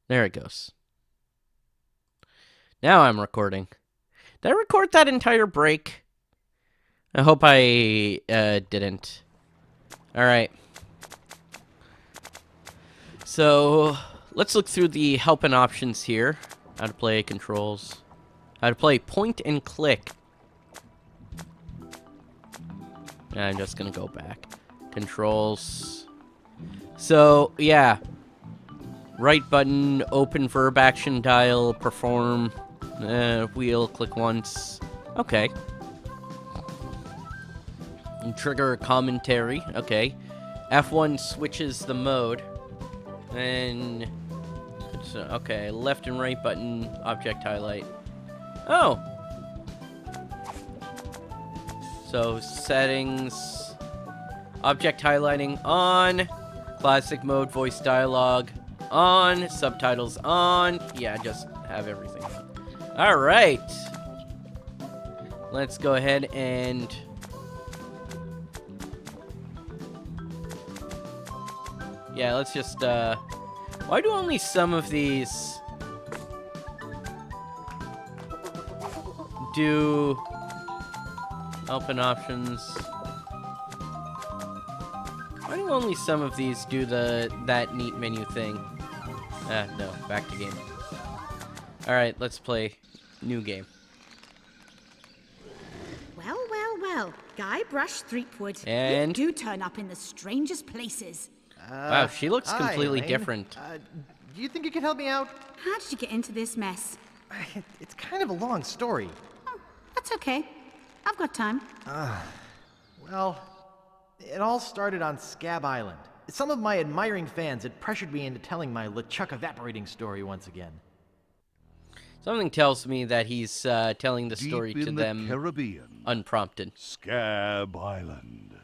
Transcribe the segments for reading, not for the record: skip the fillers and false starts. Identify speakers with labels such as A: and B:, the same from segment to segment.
A: There it goes. Now I'm recording. Did I record that entire break? I hope I didn't. Alright. So, let's look through the help and options here. How to play controls. How to play point and click. I'm just gonna go back. Controls. So, yeah. Right button, open verb action dial, perform, wheel, click once. Okay. And trigger commentary. Okay. F1 switches the mode. And it's, okay, left and right button, object highlight. Oh. So settings, object highlighting on, classic mode, voice dialogue on, subtitles on. Yeah, just have everything on. All right. Let's go ahead and yeah, let's just why do only some of these do open options? Why do only some of these do that neat menu thing? Ah, no, back to game. Alright, let's play new game.
B: Well, Guybrush Threepwood.
A: And
B: You do turn up in the strangest places.
A: wow, she looks
C: Hi,
A: completely
C: Elaine.
A: different.
C: Do you think you could help me out?
B: How did you get into this mess?
C: It's kind of a long story.
B: Oh, that's okay. I've got time.
C: Well, it all started on Scab Island. Some of my admiring fans had pressured me into telling my LeChuck evaporating story once again.
A: Something tells me that he's telling the story
D: Deep
A: to
D: in
A: them
D: the Caribbean,
A: unprompted.
D: Scab Island.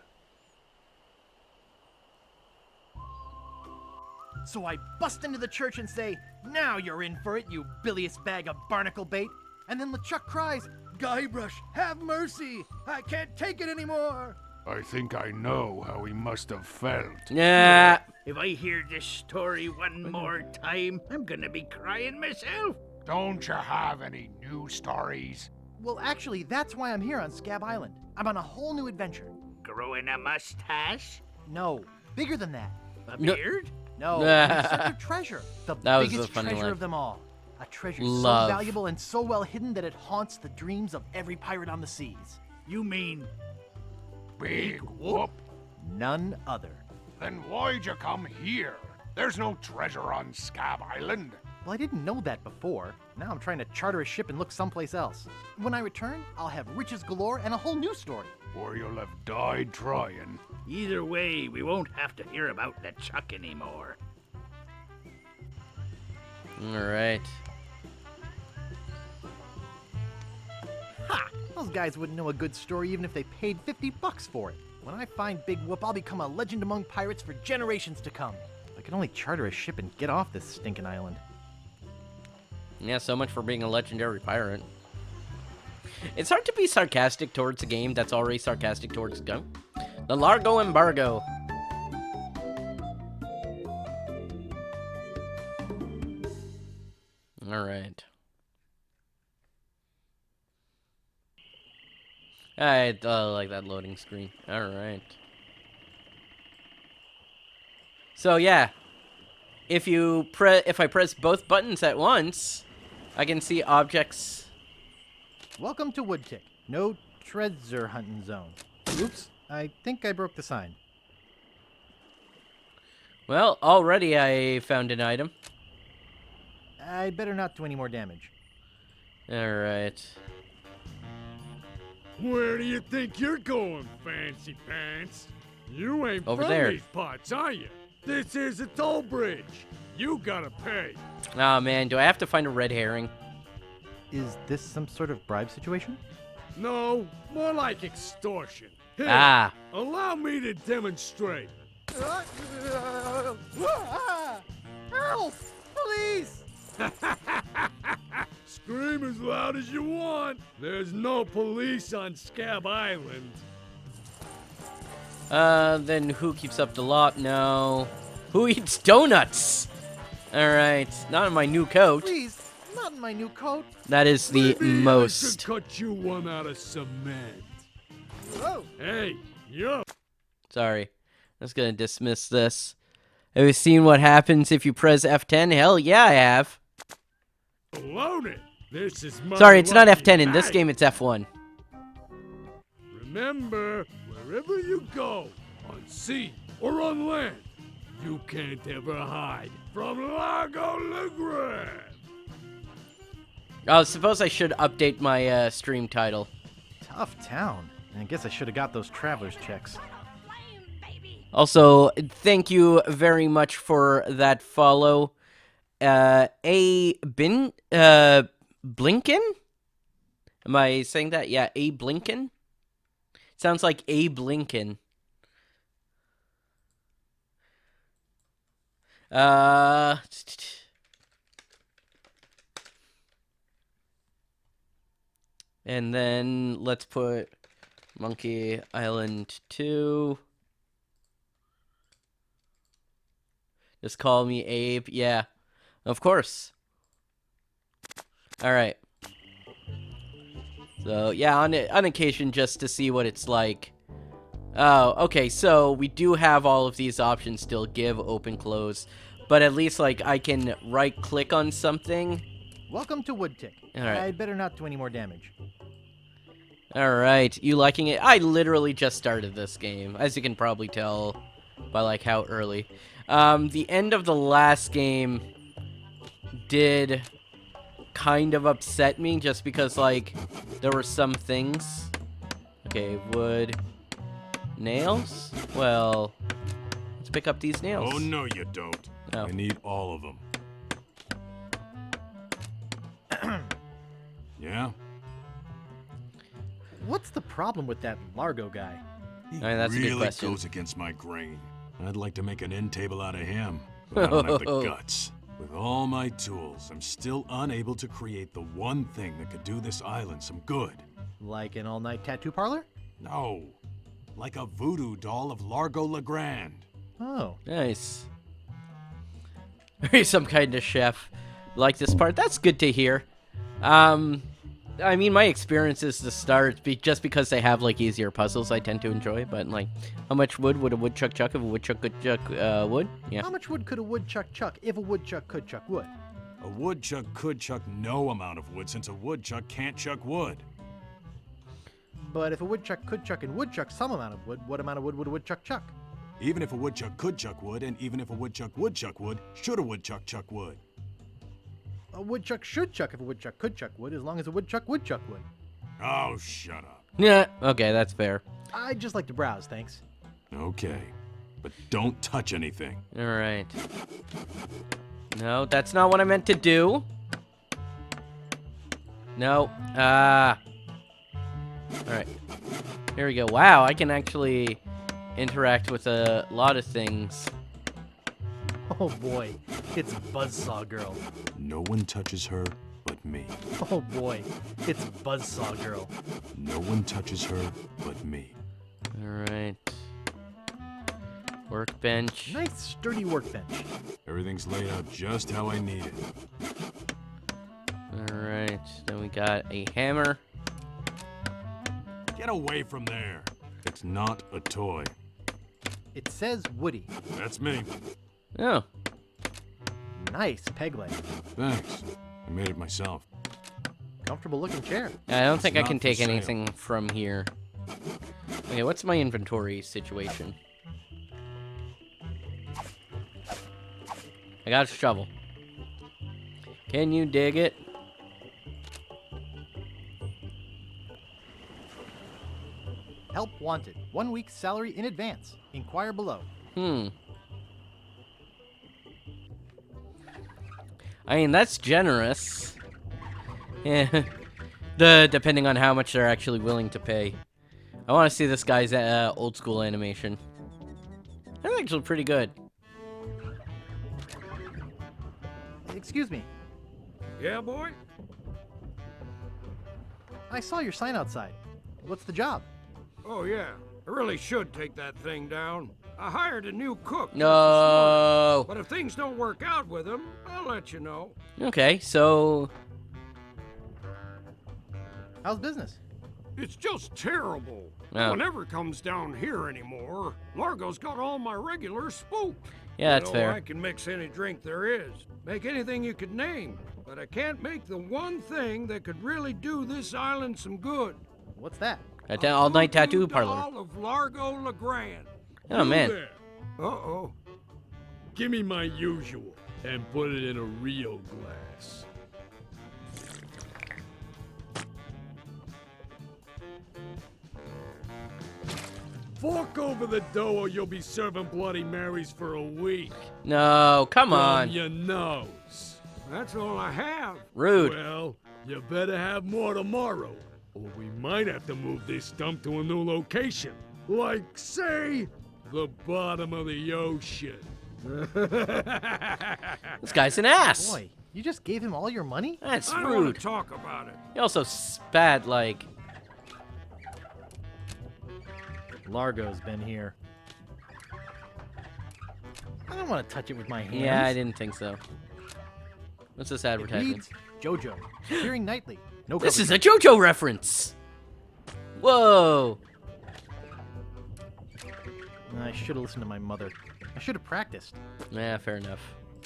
C: So I bust into the church and say, "Now you're in for it, you bilious bag of barnacle bait." And then LeChuck cries, "Guybrush, have mercy! I can't take it anymore!"
D: I think I know how he must have felt.
A: Yeah.
E: If I hear this story one more time, I'm gonna be crying myself.
D: Don't you have any new stories?
C: Well, actually, that's why I'm here on Scab Island. I'm on a whole new adventure.
E: Growing a mustache?
C: No, bigger than that.
E: A
A: No.
E: beard?
C: No, in search of treasure. The
A: That was
C: biggest
A: a funny
C: treasure
A: line.
C: of them all. A treasure
A: Love.
C: so valuable and so well hidden that it haunts the dreams of every pirate on the seas.
E: You mean
D: Big whoop.
C: None other.
D: Then why'd you come here? There's no treasure on Scab Island.
C: Well, I didn't know that before. Now I'm trying to charter a ship and look someplace else. When I return, I'll have riches galore and a whole new story.
D: Or you'll have died trying.
E: either way, we won't have to hear about LeChuck anymore.
A: Alright.
C: Ha! Those guys wouldn't know a good story even if they paid $50 for it. When I find Big Whoop, I'll become a legend among pirates for generations to come. I can only charter a ship and get off this stinking island.
A: Yeah, so much for being a legendary pirate. It's hard to be sarcastic towards a game that's already sarcastic towards the Largo embargo. Alright. I like that loading screen. Alright. So yeah. If I press both buttons at once, I can see objects.
C: Welcome to Woodtick. No treasure hunting zone. Oops, I think I broke the sign.
A: Well, already I found an item.
C: I'd better not do any more damage.
A: Alright.
F: Where do you think you're going, fancy pants? You ain't
A: Over
F: from
A: there.
F: these parts, are you? This is a toll bridge. You gotta pay.
A: Oh man, do I have to find a red herring?
C: Is this some sort of bribe situation?
F: No, more like extortion. Here,
A: Ah.
F: allow me to demonstrate.
C: Help! Please!
F: Scream as loud as you want. There's no police on Scab Island.
A: Then who keeps up the lot? No. Who eats donuts? Alright, not in my new coat.
C: Please, not in my new coat.
A: That is the
F: Maybe I should
A: most.
F: cut you one out of cement.
C: Whoa.
F: Hey, yo.
A: Sorry. I'm just gonna dismiss this. Have you seen what happens if you press F10? Hell yeah, I have.
F: Alone it. This is my
A: Sorry, it's not
F: lucky
A: F10. In this
F: night.
A: game, it's F1.
F: Remember, wherever you go, on sea or on land, you can't ever hide from LevelUpLeo.
A: Oh, suppose I should update my stream title.
C: Tough town. I guess I should have got those traveler's checks.
A: Also, thank you very much for that follow. Blinken? Am I saying that? Yeah, Blinken? Sounds like Abe Lincoln. And then let's put Monkey Island 2. Just call me Abe. Yeah, of course. All right. So, yeah, on occasion, just to see what it's like. Oh, okay, so we do have all of these options still. Give, open, close. But at least, like, I can right-click on something.
C: Welcome to Woodtick.
A: All right.
C: I'd better not do any more damage.
A: Alright, you liking it? I literally just started this game, as you can probably tell by, like, how early. The end of the last game did kind of upset me, just because, like, there were some things. Okay, wood. Nails? Well, let's pick up these nails.
G: Oh, no, you don't.
A: Oh.
G: I need all of them. Yeah?
C: What's the problem with that Largo guy?
G: He
A: That's a good
G: really
A: question.
G: goes against my grain. I'd like to make an end table out of him, but I don't have the guts. With all my tools, I'm still unable to create the one thing that could do this island some good.
C: Like an all-night tattoo parlor?
G: No. Like a voodoo doll of Largo Legrand.
C: Oh.
A: Nice. Some kind of chef. Like this part. That's good to hear. I mean, my experience is to start just because they have, like, easier puzzles I tend to enjoy, but, like, how much wood would a woodchuck chuck if a woodchuck could chuck wood? Yeah.
C: How much wood could a woodchuck chuck if a woodchuck could chuck wood?
G: A woodchuck could chuck no amount of wood since a woodchuck can't chuck wood.
C: But if a woodchuck could chuck and woodchuck some amount of wood, what amount of wood would a woodchuck chuck?
G: Even if a woodchuck could chuck wood, and even if a woodchuck would chuck wood, should a woodchuck chuck wood?
C: A woodchuck should chuck if a woodchuck could chuck wood, as long as a woodchuck would chuck wood.
G: Oh, shut up.
A: Yeah, okay, that's fair.
C: I'd just like to browse, thanks.
G: Okay, but don't touch anything.
A: Alright. No, that's not what I meant to do. No. Alright. Here we go. Wow, I can actually interact with a lot of things.
C: Oh boy, it's Buzzsaw Girl.
G: No one touches her but me.
C: Oh boy, it's Buzzsaw Girl.
G: No one touches her but me.
A: Alright. Workbench.
C: Nice sturdy workbench.
G: Everything's laid out just how I need it.
A: Alright. Then we got a hammer.
G: Get away from there. It's not a toy.
C: It says Woody.
G: That's me.
A: Oh.
C: Nice peg leg.
G: Thanks. I made it myself.
C: Comfortable looking chair.
A: I don't think I
G: not
A: can
G: for
A: take
G: sale.
A: anything from here. Okay, what's my inventory situation? I got a shovel. Can you dig it?
C: Help wanted. 1 week's salary in advance. Inquire below.
A: I mean, that's generous. Yeah. Depending on how much they're actually willing to pay. I want to see this guy's old school animation. That's actually pretty good.
C: Excuse me.
F: Yeah, boy?
C: I saw your sign outside. What's the job?
F: Oh, yeah. I really should take that thing down. I hired a new cook. just this
A: No.
F: morning, But if things don't work out with him, I'll let you know.
A: Okay, so
C: How's business?
F: It's just terrible.
A: Oh.
F: No one ever comes down here anymore. Largo's got all my regulars spooked.
A: yeah, that's
F: You know,
A: fair.
F: I can mix any drink there is. Make anything you could name. But I can't make the one thing that could really do this island some good.
C: What's that?
A: All-night tattoo
F: Voodoo
A: parlor.
F: doll of Largo LeGrand.
A: Oh man.
F: There. Uh-oh. Give me my usual and put it in a real glass. Fork over the dough or you'll be serving Bloody Marys for a week.
A: No, come
F: From
A: on.
F: your nose. That's all I have.
A: Rude.
F: Well, you better have more tomorrow, or we might have to move this dump to a new location. Like, say, the bottom of the ocean.
A: This guy's an ass.
C: Boy, you just gave him all your money?
A: That's
F: I don't want
A: rude.
F: to talk about it.
A: He also spat like.
C: Largo's been here. I don't want to touch it with my hands.
A: Yeah, I didn't think so. What's this
C: It
A: advertisement?
C: reads, JoJo, appearing nightly. No
A: This is
C: coverage.
A: a JoJo reference. Whoa.
C: I should have listened to my mother. I should have practiced.
A: Yeah, fair enough.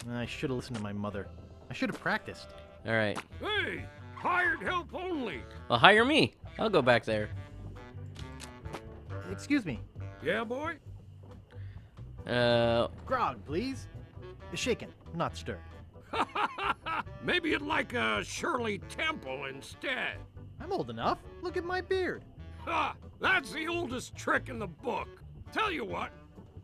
C: I should have listened to my mother. I should have practiced.
A: All right.
F: Hey, hired help only.
A: Well, hire me. I'll go back there.
C: Excuse me.
F: Yeah, boy?
C: Grog, please. Shaken, not stirred.
F: Maybe you'd like a Shirley Temple instead.
C: I'm old enough. Look at my beard.
F: Ha! That's the oldest trick in the book. Tell you what,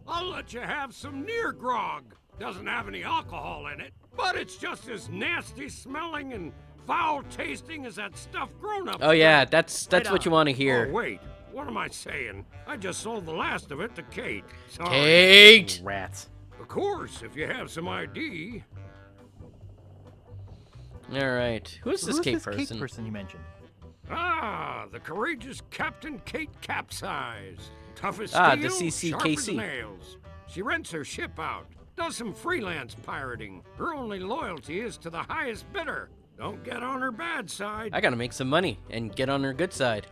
F: I'll let you have some near grog. Doesn't have any alcohol in it, but it's just as nasty smelling and foul tasting as that stuff grown-ups
A: Oh yeah,
F: drink.
A: that's
C: Right
A: what you
C: on.
A: want to
F: Oh,
A: hear.
F: wait. What am I saying? I just sold the last of it to Kate. Sorry.
A: Kate.
C: Rats.
F: Of course, if you have some ID.
A: All right. Who's this
C: Who's
A: Kate
C: this
A: person?
C: Kate person you mentioned?
F: Ah, the courageous Captain Kate Capsize. Tough as
A: Ah, the
F: steel, sharp as
A: CCKC.
F: nails. She rents her ship out, does some freelance pirating. Her only loyalty is to the highest bidder. Don't get on her bad side.
A: I gotta make some money and get on her good side.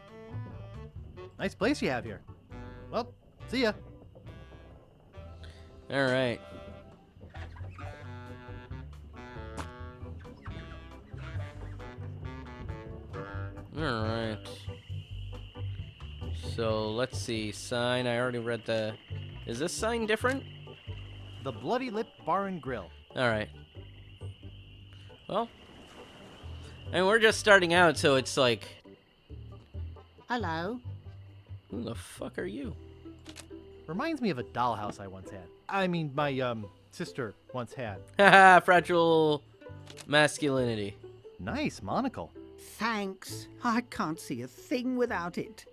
C: Nice place you have here. Well, see ya.
A: All right. All right. So let's see. Sign. I already read the. Is this sign different?
C: The Bloody Lip Bar and Grill.
A: All right. Well, and we're just starting out, so it's like,
B: Hello.
A: who the fuck are you?
C: Reminds me of a dollhouse I once had. I mean, my, sister once had.
A: Haha, fragile masculinity.
C: Nice monocle.
E: Thanks. I can't see a thing without it.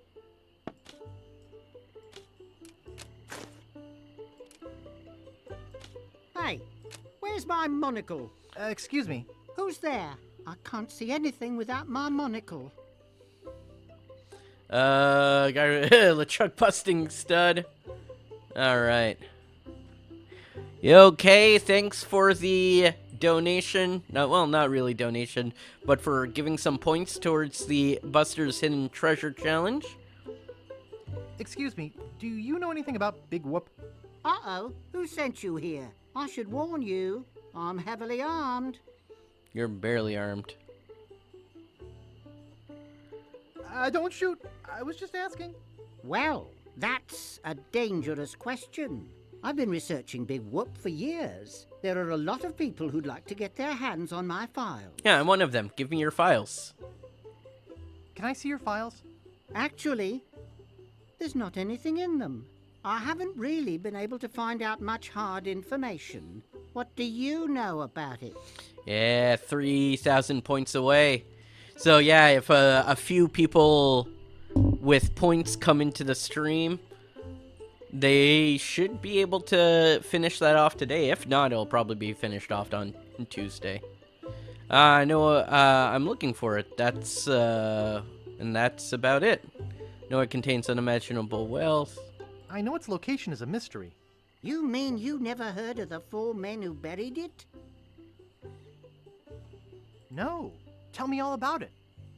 E: Hey, where's my monocle?
C: Excuse me.
E: Who's there? I can't see anything without my monocle.
A: Guy, LeChuck busting stud. All right. You okay? Thanks for the donation. No, well, not really donation, but for giving some points towards the Buster's Hidden Treasure Challenge.
C: Excuse me. Do you know anything about Big Whoop?
E: Uh-oh, who sent you here? I should warn you, I'm heavily armed.
A: You're barely armed.
C: Don't shoot. I was just asking.
E: Well, that's a dangerous question. I've been researching Big Whoop for years. There are a lot of people who'd like to get their hands on my files.
A: Yeah, I'm one of them. Give me your files.
C: Can I see your files?
E: Actually, there's not anything in them. I haven't really been able to find out much hard information. What do you know about it?
A: Yeah, 3,000 points away. So yeah, if a few people with points come into the stream, they should be able to finish that off today. If not, it'll probably be finished off on Tuesday. I know. I'm looking for it. That's and that's about it. No, it contains unimaginable wealth.
C: I know its location is a mystery.
E: You mean you never heard of the 4 men who buried it?
C: No. Tell me all about it.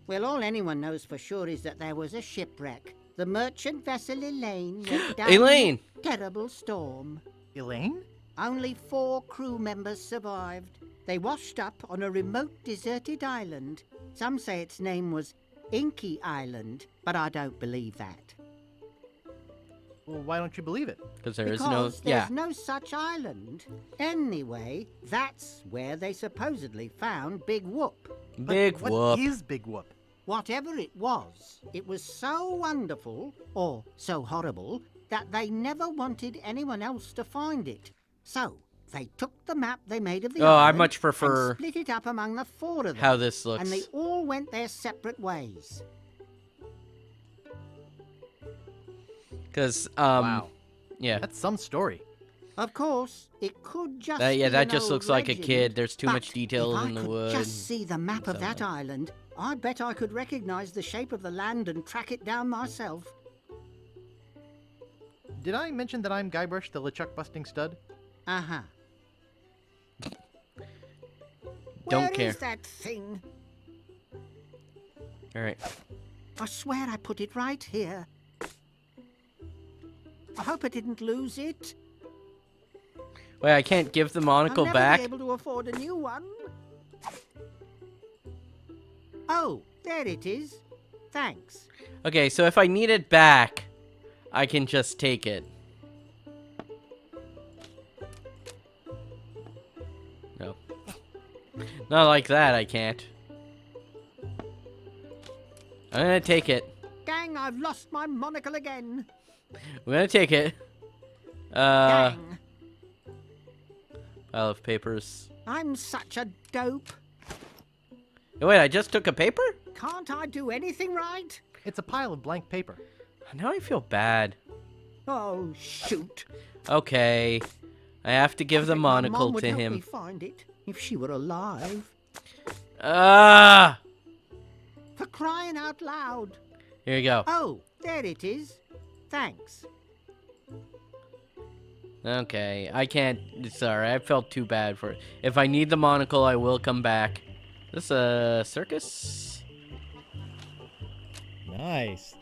E: Well, all anyone knows for sure is that there was a shipwreck. The merchant vessel Elaine went down
A: Elaine!
E: in a terrible storm.
C: Elaine?
E: Only 4 crew members survived. They washed up on a remote, deserted island. Some say its name was Inky Island, but I don't believe that.
C: Well, why don't you believe it?
A: Because there's
E: no such island. Anyway, that's where they supposedly found Big Whoop.
A: Big
C: What
A: Whoop.
C: is Big Whoop?
E: Whatever it was so wonderful, or so horrible, that they never wanted anyone else to find it. So, they took the map they made of the
A: Oh, I
E: island
A: much prefer
E: and split it up among the 4 of them.
A: how this looks.
E: And they all went their separate ways.
A: Because,
C: Wow.
A: yeah.
C: That's some story.
E: Of course, it could just
A: That, yeah,
E: be
A: that
E: an
A: just
E: old
A: looks like a
E: legend,
A: kid. There's too much
E: but
A: detail
E: if
A: in the
E: I could
A: wood.
E: just see the map of that
A: something.
E: island, I bet I could recognize the shape of the land and track it down myself.
C: Did I mention that I'm Guybrush, the LeChuck busting stud?
E: Uh-huh.
A: Don't
E: Where
A: care.
E: is that thing?
A: All right.
E: I swear I put it right here. I hope I didn't lose it.
A: Wait, I can't give the monocle
E: I'll never
A: back?
E: be able to afford a new one. Oh, there it is. Thanks.
A: Okay, so if I need it back, I can just take it. No. Not like that, I can't. I'm gonna take it.
E: Gang, I've lost my monocle again.
A: I'm gonna take it.
E: Gang,
A: Pile of papers.
E: I'm such a dope.
A: Oh, wait, I just took a paper?
E: Can't I do anything right?
C: It's a pile of blank paper.
A: Now I feel bad.
E: Oh, shoot.
A: Okay. I have to give the
E: I think my Mom
A: monocle
E: would
A: to
E: help
A: him.
E: me find it if she were alive.
A: Ah!
E: For crying out loud.
A: Here you go.
E: Oh, there it is. Thanks.
A: Okay, I can't. Sorry, I felt too bad for it. If I need the monocle, I will come back. Is this a circus?
C: Nice.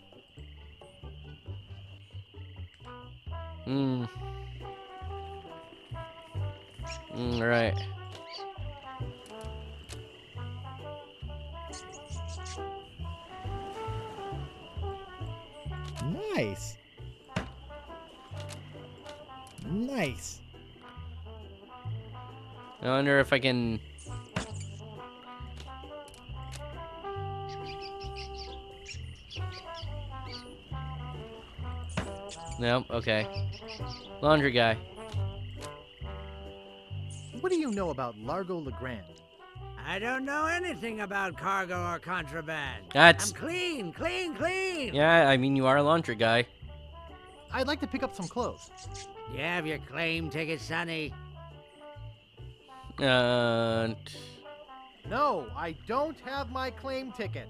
A: Right.
C: Nice. Nice.
A: I wonder if I can. Nope, okay. Laundry guy.
C: What do you know about Largo Legrand?
H: I don't know anything about cargo or contraband.
A: That's.
H: I'm clean, clean, clean.
A: Yeah, I mean, you are a laundry guy.
C: I'd like to pick up some clothes.
H: You have your claim ticket, Sonny.
C: No, I don't have my claim ticket.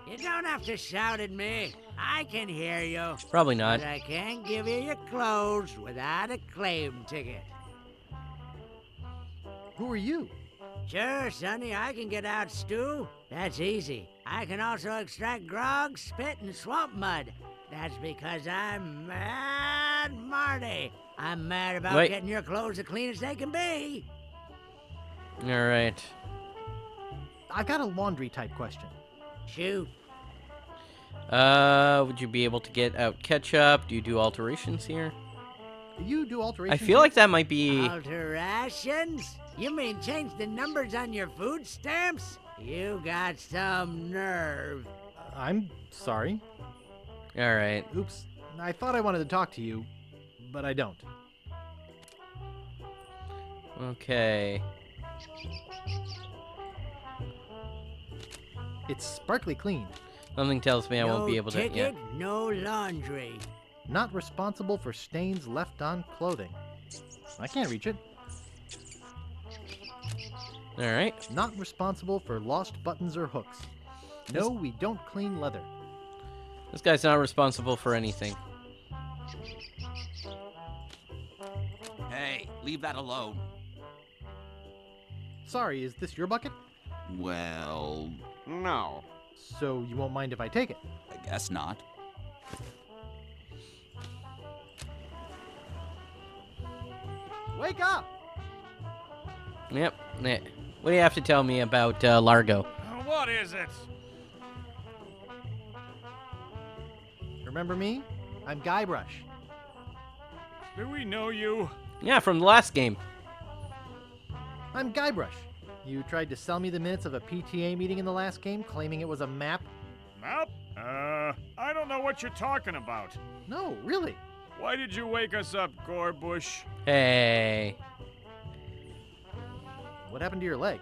H: You don't have to shout at me. I can hear you.
A: Probably not.
H: But I can't give you your clothes without a claim ticket.
C: Who are you?
H: Sure, Sonny, I can get out stew. That's easy. I can also extract grog, spit, and swamp mud. That's because I'm Mad Marty. I'm mad about getting your clothes as clean as they can be.
A: Alright.
C: I've got a laundry type question.
H: Shoot.
A: Would you be able to get out ketchup? Do you do alterations here?
C: Do you do
A: I
C: alterations?
A: feel like that might be.
H: Alterations? You mean change the numbers on your food stamps? You got some nerve.
C: I'm sorry.
A: Alright.
C: Oops. I thought I wanted to talk to you, but I don't.
A: Okay.
C: It's sparkly clean.
A: Something tells me I won't be able to.
H: ticket, no laundry.
C: Not responsible for stains left on clothing. I can't reach it.
A: Alright.
C: Not responsible for lost buttons or hooks. No, we don't clean leather.
A: This guy's not responsible for anything.
I: leave that alone.
C: Sorry, is this your bucket?
I: Well,
D: No.
C: So you won't mind if I take it?
I: I guess not.
C: Wake up!
A: Yep. What do you have to tell me about Largo?
F: What is it?
C: Remember me? I'm Guybrush.
F: Do we know you?
A: Yeah, from the last game.
C: I'm Guybrush. You tried to sell me the minutes of a PTA meeting in the last game, claiming it was a map?
F: Map? I don't know what you're talking about.
C: No, really.
F: Why did you wake us up, Gorbush?
A: Hey.
C: What happened to your leg?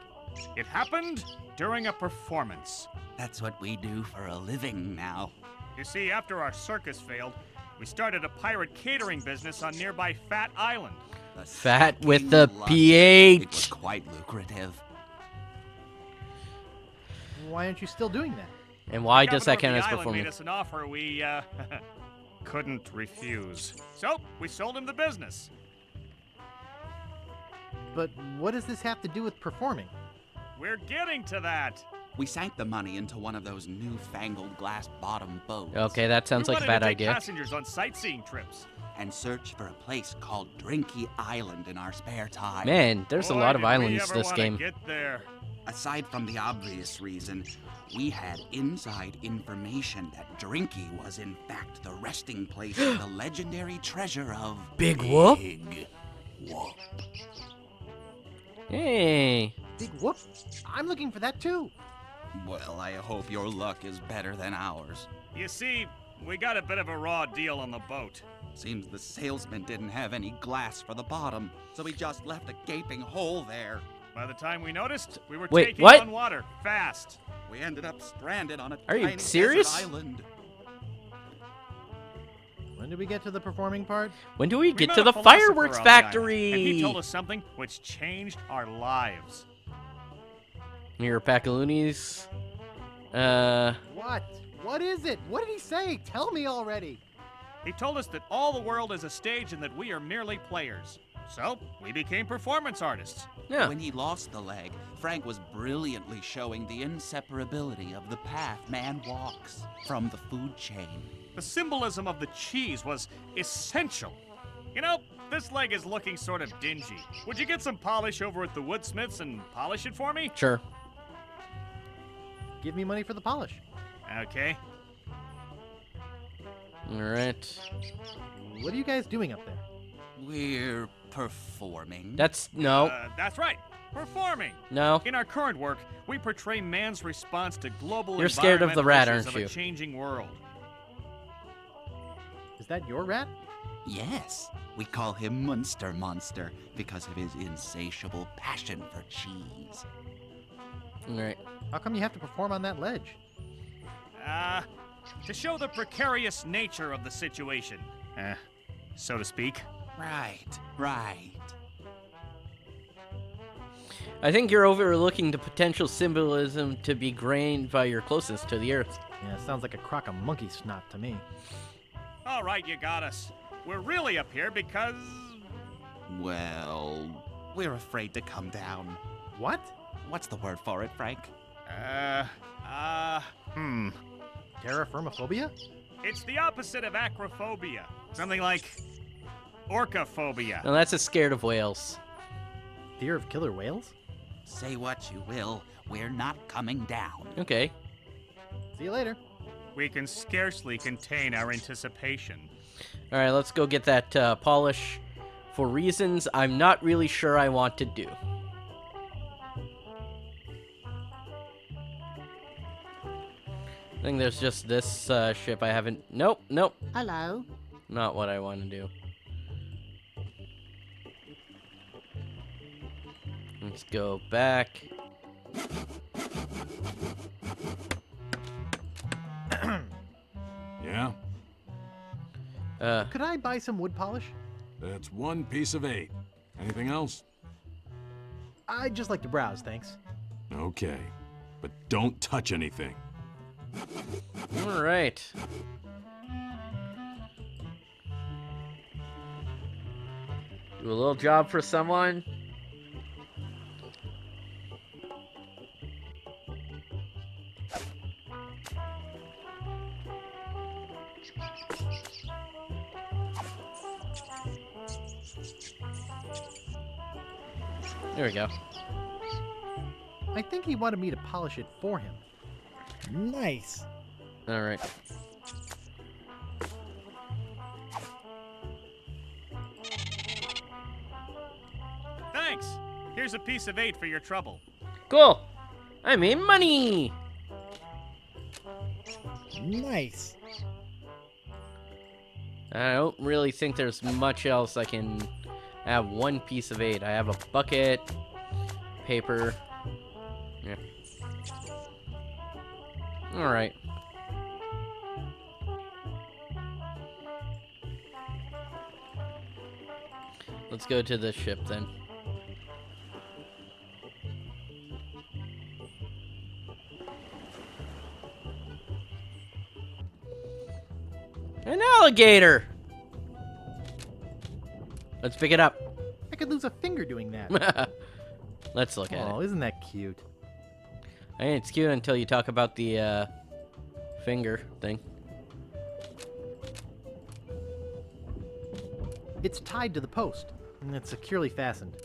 F: It happened during a performance.
I: That's what we do for a living now.
F: You see, after our circus failed, we started a pirate catering business on nearby Fat Island.
I: A
A: Fat with
I: shocking
A: the
I: luck.
A: PH.
I: It was quite lucrative.
C: Why aren't you still doing that?
A: And why
F: The
A: does that
F: governor
A: count
F: of
A: as
F: the island made
A: performance?
F: us an offer we, couldn't refuse. So, we sold him the business.
C: But what does this have to do with performing?
F: We're getting to that.
I: We sank the money into one of those newfangled glass-bottom boats.
A: Okay, that sounds
F: we
A: like a
F: wanted
A: bad
F: to take
A: idea.
F: passengers on sightseeing trips.
I: And search for a place called Drinky Island in our spare time.
A: Man, there's a
F: Boy,
A: lot of
F: did we
A: islands
F: ever
A: this
F: wanna
A: game.
F: Get there.
I: Aside from the obvious reason, we had inside information that Drinky was in fact the resting place of the legendary treasure of
A: Big Whoop?
I: Big Whoop.
A: Hey.
C: Big whoop! I'm looking for that too.
I: Well, I hope your luck is better than ours.
F: You see, we got a bit of a raw deal on the boat.
I: Seems the salesman didn't have any glass for the bottom, so he just left a gaping hole there.
F: By the time we noticed, we were
A: Wait,
F: taking
A: what?
F: on water fast.
I: We ended up stranded on a
A: Are you
I: tiny
A: serious?
I: desert island.
C: When did we get to the performing part?
A: When do we
F: We
A: get
F: met
A: to
F: a
A: the
F: philosopher
A: fireworks
F: on the island,
A: factory?
F: and he told us something which changed our lives.
A: Here, Packaloonies.
C: What? What is it? What did he say? Tell me already.
F: He told us that all the world is a stage and that we are merely players. So, we became performance artists.
A: Yeah.
I: When he lost the leg, Frank was brilliantly showing the inseparability of the path man walks from the food chain.
F: The symbolism of the cheese was essential. You know, this leg is looking sort of dingy. Would you get some polish over at the woodsmiths and polish it for me?
A: Sure.
C: Give me money for the polish.
F: Okay.
A: All right.
C: What are you guys doing up there?
I: We're performing.
A: That's no.
F: That's right. Performing.
A: No.
F: In our current work, we portray man's response to global
A: You're scared of the rat,
F: environmental issues
A: aren't
F: of
A: you?
F: a changing world.
C: Is that your rat?
I: Yes, we call him Munster Monster because of his insatiable passion for cheese.
A: All right.
C: How come you have to perform on that ledge?
F: To show the precarious nature of the situation, so to speak.
I: Right, right.
A: I think you're overlooking the potential symbolism to be gained by your closeness to the Earth.
C: Yeah, sounds like a crock of monkey snot to me.
F: All right, you got us. We're really up here because...
I: Well, we're afraid to come down.
C: What?
I: What's the word for it, Frank?
C: Terraformophobia?
F: It's the opposite of acrophobia. Something like orcaphobia.
A: Now that's a scared of whales.
C: Fear of killer whales?
I: Say what you will, we're not coming down.
A: Okay.
C: See you later.
F: We can scarcely contain our anticipation.
A: All right, let's go get that polish for reasons I'm not really sure I want to do. I think there's just this ship I haven't... Nope.
E: Hello?
A: Not what I want to do. Let's go back.
G: Yeah?
C: Could I buy some wood polish?
G: That's 1 piece of 8. Anything else?
C: I'd just like to browse, thanks.
G: Okay. But don't touch anything.
A: All right. Do a little job for someone. There we go.
C: I think he wanted me to polish it for him. Nice.
A: All right.
J: Thanks. Here's a piece of 8 for your trouble.
A: Cool. I made money.
C: Nice.
A: I don't really think there's much else I can have. 1 piece of 8. I have a bucket, paper. Yeah. All right. Let's go to the ship then. An alligator! Let's pick it up.
C: I could lose a finger doing that.
A: Let's look at
C: Oh,
A: it.
C: isn't that cute?
A: I mean, it's cute until you talk about the finger thing.
C: It's tied to the post, and it's securely fastened.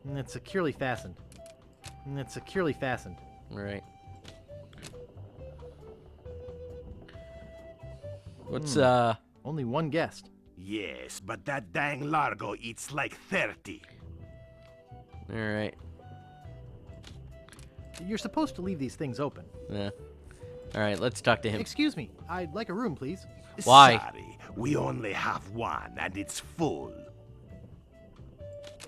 C: And it's securely fastened. And it's securely fastened.
A: Right. What's
C: Only one guest.
D: Yes, but that dang Largo eats like 30.
A: all right.
C: You're supposed to leave these things open.
A: Yeah. All right, let's talk to him.
C: Excuse me, I'd like a room, please.
A: Why?
D: Sorry, we only have one, and it's full.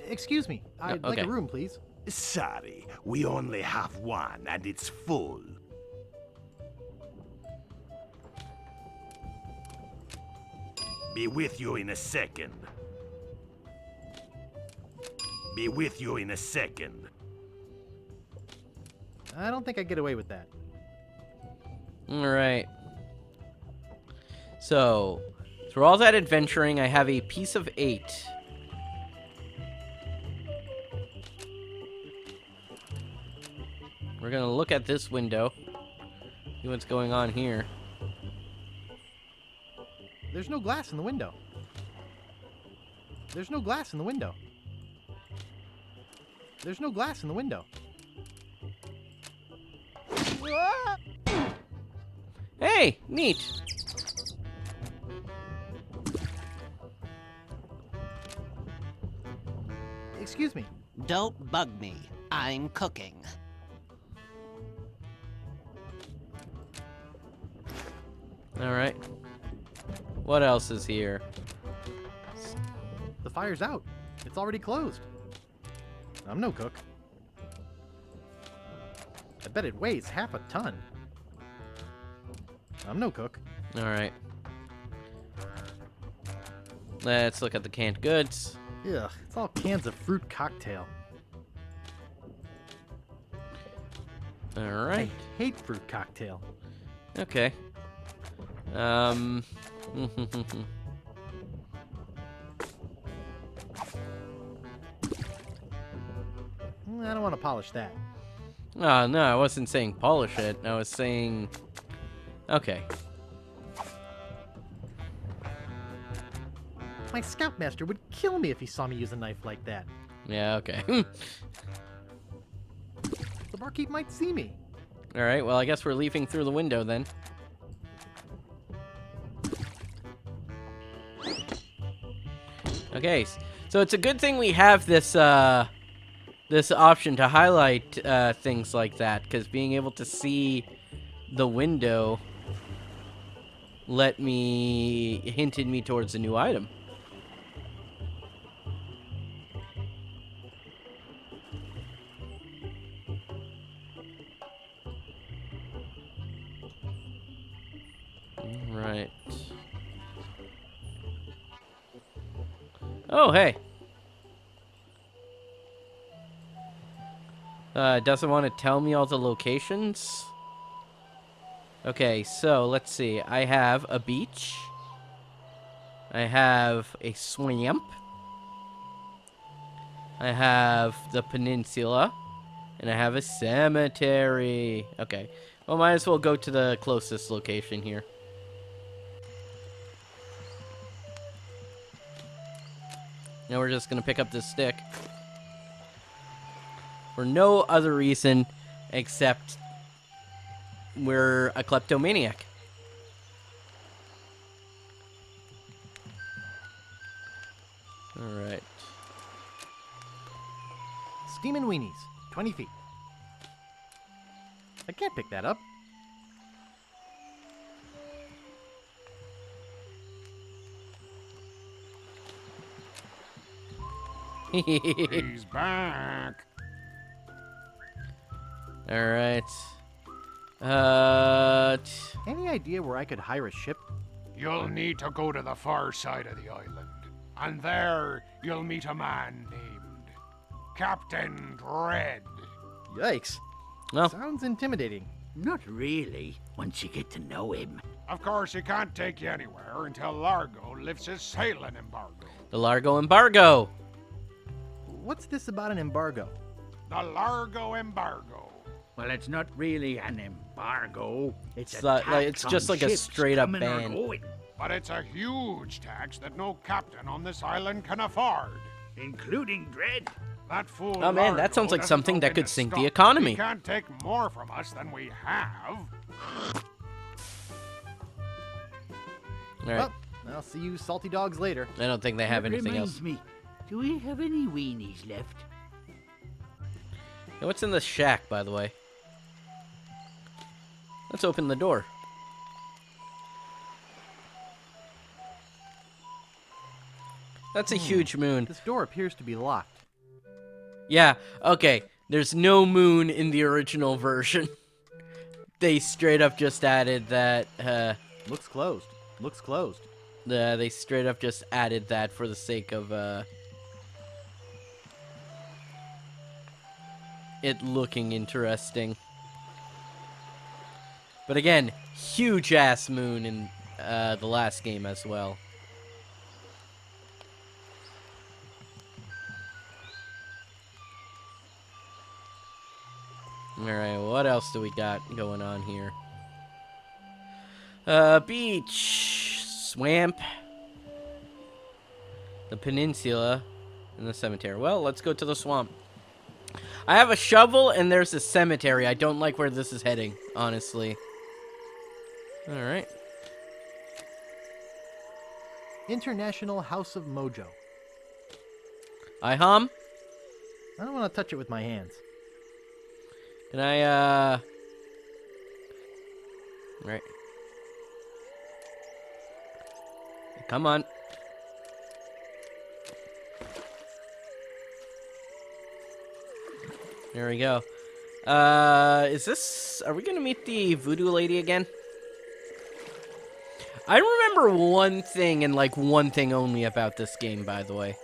C: Excuse me, I'd like
A: okay.
C: a room, please.
D: Sorry, we only have one, and it's full. Be with you in a second. Be with you in a second.
C: I don't think I get away with that.
A: All right. So, through all that adventuring, I have a piece of 8. We're gonna look at this window. See what's going on here.
C: There's no glass in the window. There's no glass in the window. There's no glass in the window.
A: Hey, neat.
C: Excuse me.
E: Don't bug me. I'm cooking.
A: All right. What else is here?
C: The fire's out. It's already closed. I'm no cook. I bet it weighs half a ton. I'm no cook.
A: All right. Let's look at the canned goods.
C: Ugh, it's all cans of fruit cocktail.
A: All
C: I
A: right.
C: hate fruit cocktail.
A: Okay.
C: I don't want to polish that.
A: Oh, no, I wasn't saying polish it. I was saying... Okay.
C: My scoutmaster would kill me if he saw me use a knife like that.
A: Yeah, okay.
C: The barkeep might see me.
A: All right, well, I guess we're leaving through the window then. Okay, so it's a good thing we have this, this option to highlight things like that, because being able to see the window hinted me towards a new item. Right. Oh, hey. Doesn't want to tell me all the locations. Okay, so let's see. I have a beach. I have a swamp. I have the peninsula. And I have a cemetery. Okay. Well, might as well go to the closest location here. Now we're just going to pick up this stick. For no other reason except we're a kleptomaniac. Alright.
C: Steamin' weenies, 20 feet. I can't pick that up.
D: He's back.
A: Alright.
C: Any idea where I could hire a ship?
D: You'll need to go to the far side of the island. And there, you'll meet a man named Captain Dread.
C: Yikes.
A: Well,
C: Sounds intimidating.
H: Not really, once you get to know him.
D: Of course, he can't take you anywhere until Largo lifts his sailing embargo.
A: the Largo embargo.
C: What's this about an embargo?
D: The Largo embargo.
H: Well, it's not really an embargo. It's
A: It's
H: a
A: like-
H: tax
A: it's
H: on
A: just like a
H: ships
A: straight up
H: coming or
A: ban.
H: going,
D: But it's a huge tax that no captain on this island can afford.
H: including Dread.
D: That fool
A: Oh, man, that
D: Largo
A: sounds like
D: doesn't
A: something
D: know
A: that
D: when
A: could
D: to
A: sink the
D: stop.
A: economy.
D: He can't take more from us than we have.
A: Alright.
C: Well, I'll see you salty dogs later.
A: I don't think they have
H: That
A: anything
H: reminds
A: else.
H: me, do we have any weenies left?
A: Hey, what's in the shack, by the way? Let's open the door. That's a huge moon.
C: This door appears to be locked.
A: Yeah, okay. There's no moon in the original version. They straight up just added that,
C: Looks closed. Looks closed.
A: they straight up just added that for the sake of, it looking interesting. But again, huge ass moon in, the last game as well. Alright, what else do we got going on here? Beach, swamp, the peninsula, and the cemetery. Well, let's go to the swamp. I have a shovel and there's a cemetery. I don't like where this is heading, honestly. Alright.
C: International House of Mojo.
A: I hum.
C: I don't want to touch it with my hands.
A: Can I, Right. Come on. There we go. Is this... Are we gonna meet the voodoo lady again? I remember one thing and, like, one thing only about this game, by the way.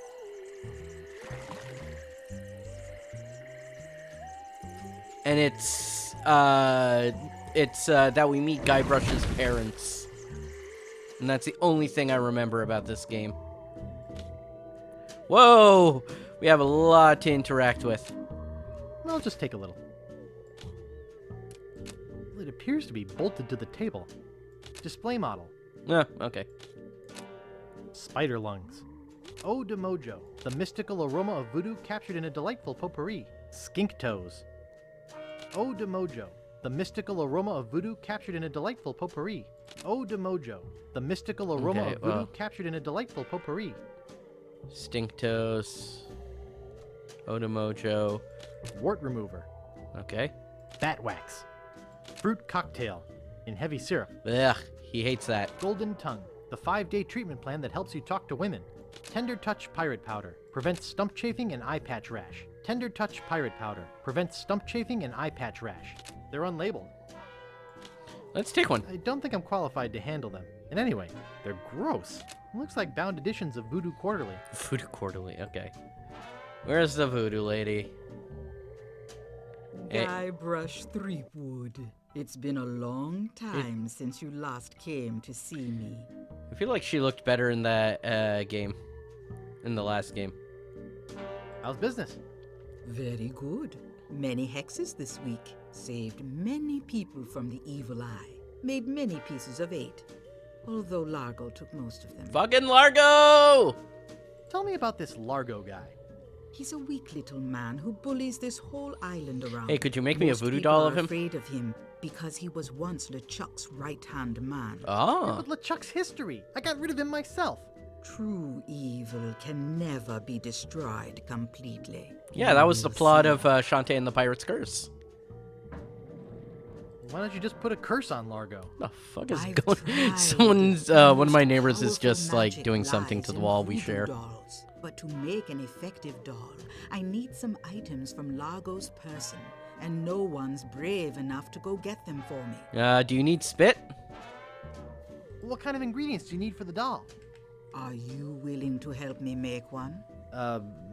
A: And it's that we meet Guybrush's parents. And that's the only thing I remember about this game. Whoa! We have a lot to interact with.
C: I'll just take a little. It appears to be bolted to the table. Display model.
A: Yeah, okay.
C: Spider lungs. Ode to Mojo. The mystical aroma of voodoo captured in a delightful potpourri. Skink toes. Ode to Mojo. The mystical aroma of voodoo captured in a delightful potpourri. Ode to Mojo. The mystical aroma
A: Okay,
C: of voodoo captured in a delightful potpourri.
A: Stink toes. Odamojo.
C: Wart remover.
A: Okay.
C: Bat wax. Fruit cocktail. In heavy syrup.
A: Ugh, he hates that.
C: Golden tongue. The 5-day treatment plan that helps you talk to women. Tender touch pirate powder. Prevents stump chafing and eye patch rash. Tender touch pirate powder. Prevents stump chafing and eye patch rash. They're unlabeled.
A: Let's take one.
C: I don't think I'm qualified to handle them. And anyway, they're gross. It looks like bound editions of Voodoo Quarterly.
A: Voodoo Quarterly, okay. Where's the voodoo lady? Hey.
K: Guybrush Threepwood. It's been a long time since you last came to see me.
A: I feel like she looked better in that game. In the last game.
C: How's business?
K: Very good. Many hexes this week. Saved many people from the evil eye. Made many pieces of 8. Although Largo took most of them.
A: Fucking Largo!
C: Tell me about this Largo guy.
K: He's a weak little man who bullies this whole island around.
A: Hey, could you make me a
K: Most
A: voodoo
K: people
A: doll
K: are
A: of him?
K: Afraid of him because he was once LeChuck's right-hand man.
A: Oh.
C: But LeChuck's history. I got rid of him myself.
K: True evil can never be destroyed completely.
A: Yeah, that was the
K: You will
A: plot
K: see.
A: of Shantae and the Pirate's Curse.
C: Why don't you just put a curse on Largo?
A: The fuck is
K: I've
A: going?
K: tried.
A: Someone's
K: The
A: one of my
K: most
A: neighbors is
K: powerful
A: just like
K: magic
A: doing something
K: lies
A: to the
K: in
A: wall we
K: voodoo
A: share.
K: dolls. But to make an effective doll, I need some items from Largo's person, and no one's brave enough to go get them for me.
A: Do you need spit?
C: What kind of ingredients do you need for the doll?
K: Are you willing to help me make one?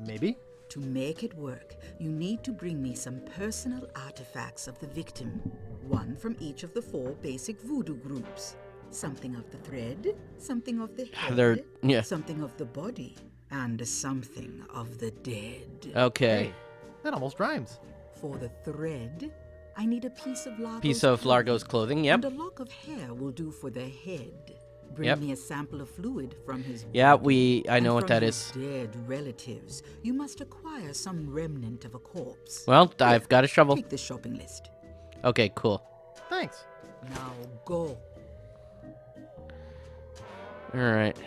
C: Maybe?
K: To make it work, you need to bring me some personal artifacts of the victim. One from each of the 4 basic voodoo groups. Something of the thread, something of the head,
A: yeah.
K: something of the body, and something of the dead.
A: Okay.
C: Hey, that almost rhymes.
K: For the thread, I need a piece of
A: Largo's clothing, yep.
K: And a lock of hair will do for the head. Bring
A: Yep.
K: me a sample of fluid from his
A: Yeah,
K: body.
A: I know
K: And
A: what that
K: from
A: is.
K: his dead relatives, you must acquire some remnant of a corpse.
A: Well, I've got a shovel.
K: Take the shopping list.
A: Okay, cool.
C: Thanks.
K: Now go.
A: Alright.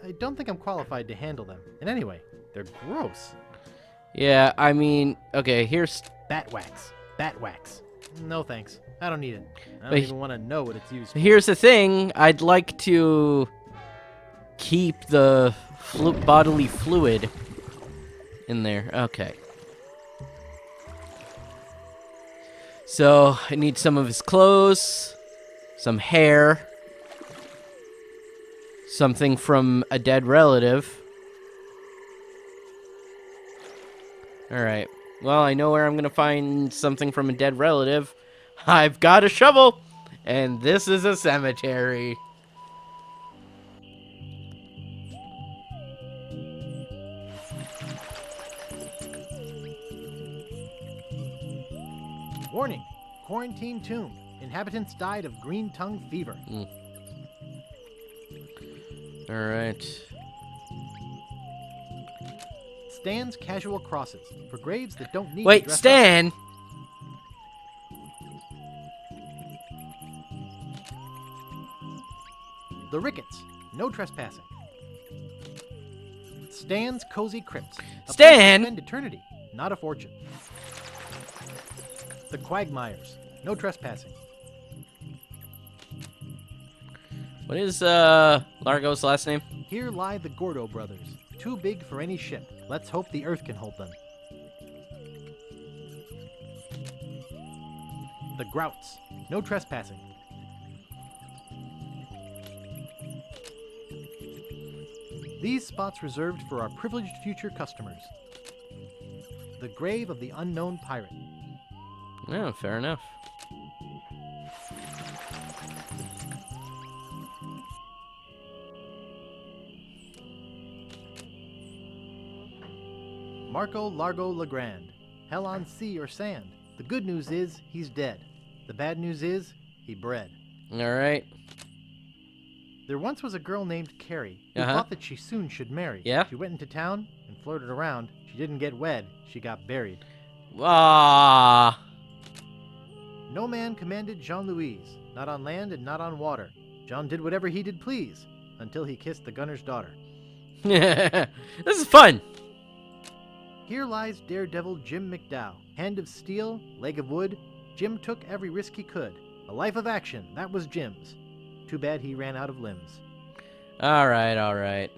C: I don't think I'm qualified to handle them. And anyway, they're gross.
A: Yeah, I mean, okay, here's...
C: Bat wax. Bat wax. No thanks. I don't need it. I don't
A: But
C: even want to know what it's used for.
A: Here's the thing. I'd like to keep the bodily fluid in there. Okay. So, I need some of his clothes, some hair, something from a dead relative. Alright. Well, I know where I'm gonna find something from a dead relative. I've got a shovel! And this is a cemetery.
C: Warning. Quarantine tomb. Inhabitants died of green tongue fever.
A: Alright.
C: Stan's casual crosses. For graves that don't need to
A: Wait,
C: dress up.
A: Stan!
C: The Ricketts. No trespassing. Stan's cozy crypts. A place to
A: Stan!
C: spend eternity, not a fortune. The Quagmires. No trespassing.
A: What is, Largo's last name?
C: Here lie the Gordo brothers. Too big for any ship. Let's hope the Earth can hold them. The Grouts. No trespassing. These spots reserved for our privileged future customers. The grave of the unknown pirate.
A: Yeah, fair enough.
C: Marco Largo Legrand. Hell on sea or sand. The good news is he's dead. The bad news is he bred.
A: Alright.
C: There once was a girl named Carrie who
A: Uh-huh.
C: thought that she soon should marry.
A: Yeah?
C: She went into town and flirted around. She didn't get wed. She got buried.
A: Ah.
C: No man commanded Jean-Louise, not on land and not on water. John did whatever he did please, until he kissed the gunner's daughter.
A: This is fun.
C: Here lies daredevil Jim McDowell. Hand of steel, leg of wood. Jim took every risk he could. A life of action, that was Jim's. Too bad he ran out of limbs.
A: Alright, alright.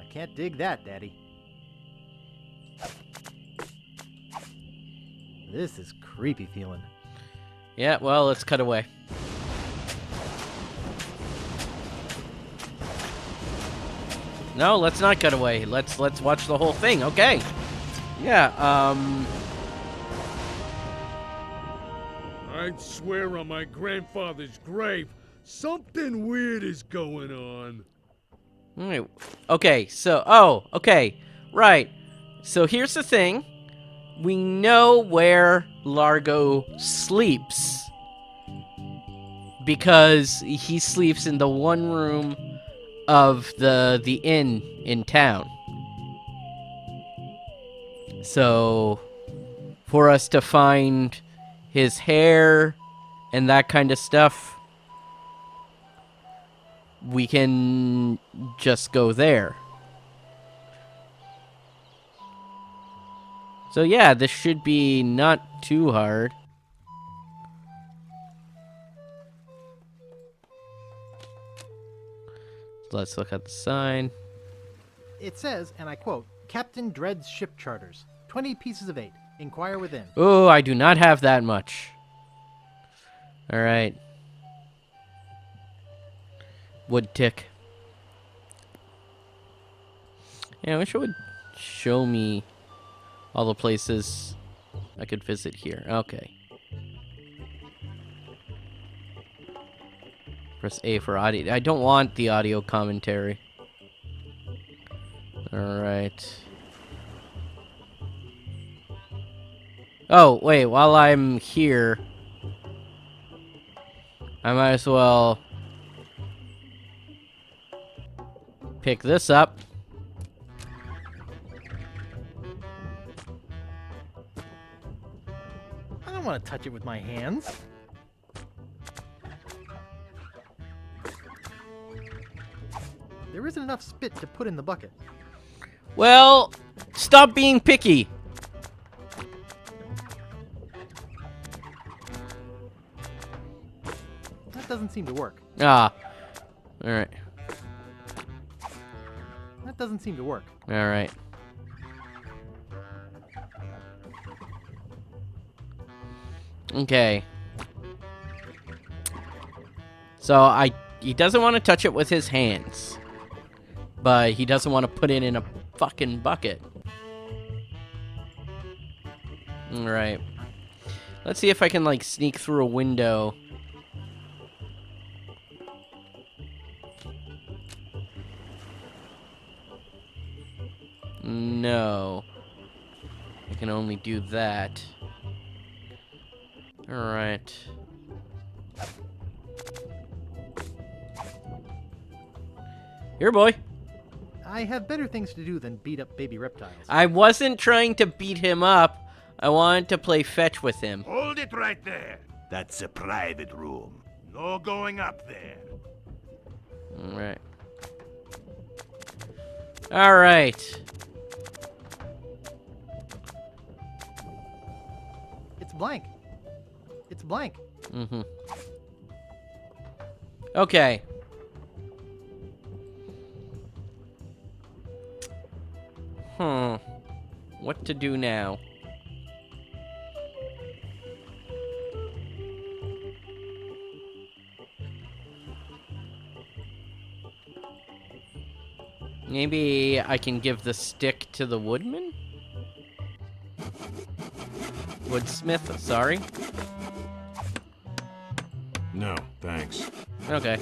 C: I can't dig that, Daddy. This is creepy feeling.
A: Yeah, well, let's cut away. No, let's not cut away. Let's watch the whole thing. Okay. Yeah,
F: I'd swear on my grandfather's grave, something weird is going on.
A: Alright. Okay, so, okay, right. So here's the thing. We know where Largo sleeps. Because he sleeps in the one room of the inn in town. So, for us to find his hair and that kind of stuff, we can just go there. So yeah, this should be not too hard. Let's look at the sign.
C: It says, and I quote, Captain Dread's ship charters. 20 pieces of 8. Inquire within.
A: Oh, I do not have that much. Alright. Wood tick. Yeah, I wish it would show me all the places I could visit here. Okay. Press A for audio. I don't want the audio commentary. Alright. Oh, wait, while I'm here, I might as well pick this up.
C: I don't want to touch it with my hands. There isn't enough spit to put in the bucket.
A: Well, stop being picky.
C: That doesn't seem to work.
A: Ah. Alright.
C: That doesn't seem to work.
A: Alright. Okay. So he doesn't want to touch it with his hands. But he doesn't want to put it in a fucking bucket. Alright. Let's see if I can, like, sneak through a window. No. I can only do that. Alright. Here, boy.
C: I have better things to do than beat up baby reptiles.
A: I wasn't trying to beat him up. I wanted to play fetch with him.
L: Hold it right there. That's a private room. No going up there.
A: Alright. Alright.
C: It's blank. It's blank.
A: Mm-hmm. Okay. What to do now? Maybe I can give the stick to the woodman? Woodsmith, sorry.
G: No, thanks.
A: Okay.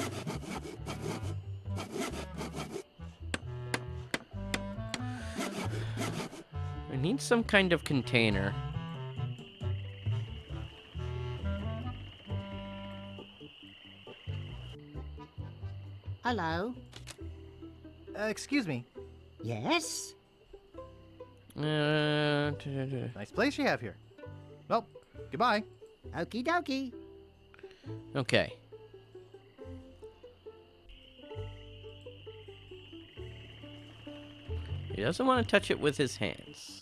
A: I need some kind of container.
E: Hello?
C: Excuse me.
E: Yes?
C: Nice place you have here. Well, goodbye.
E: Okie dokie.
A: Okay. He doesn't want to touch it with his hands.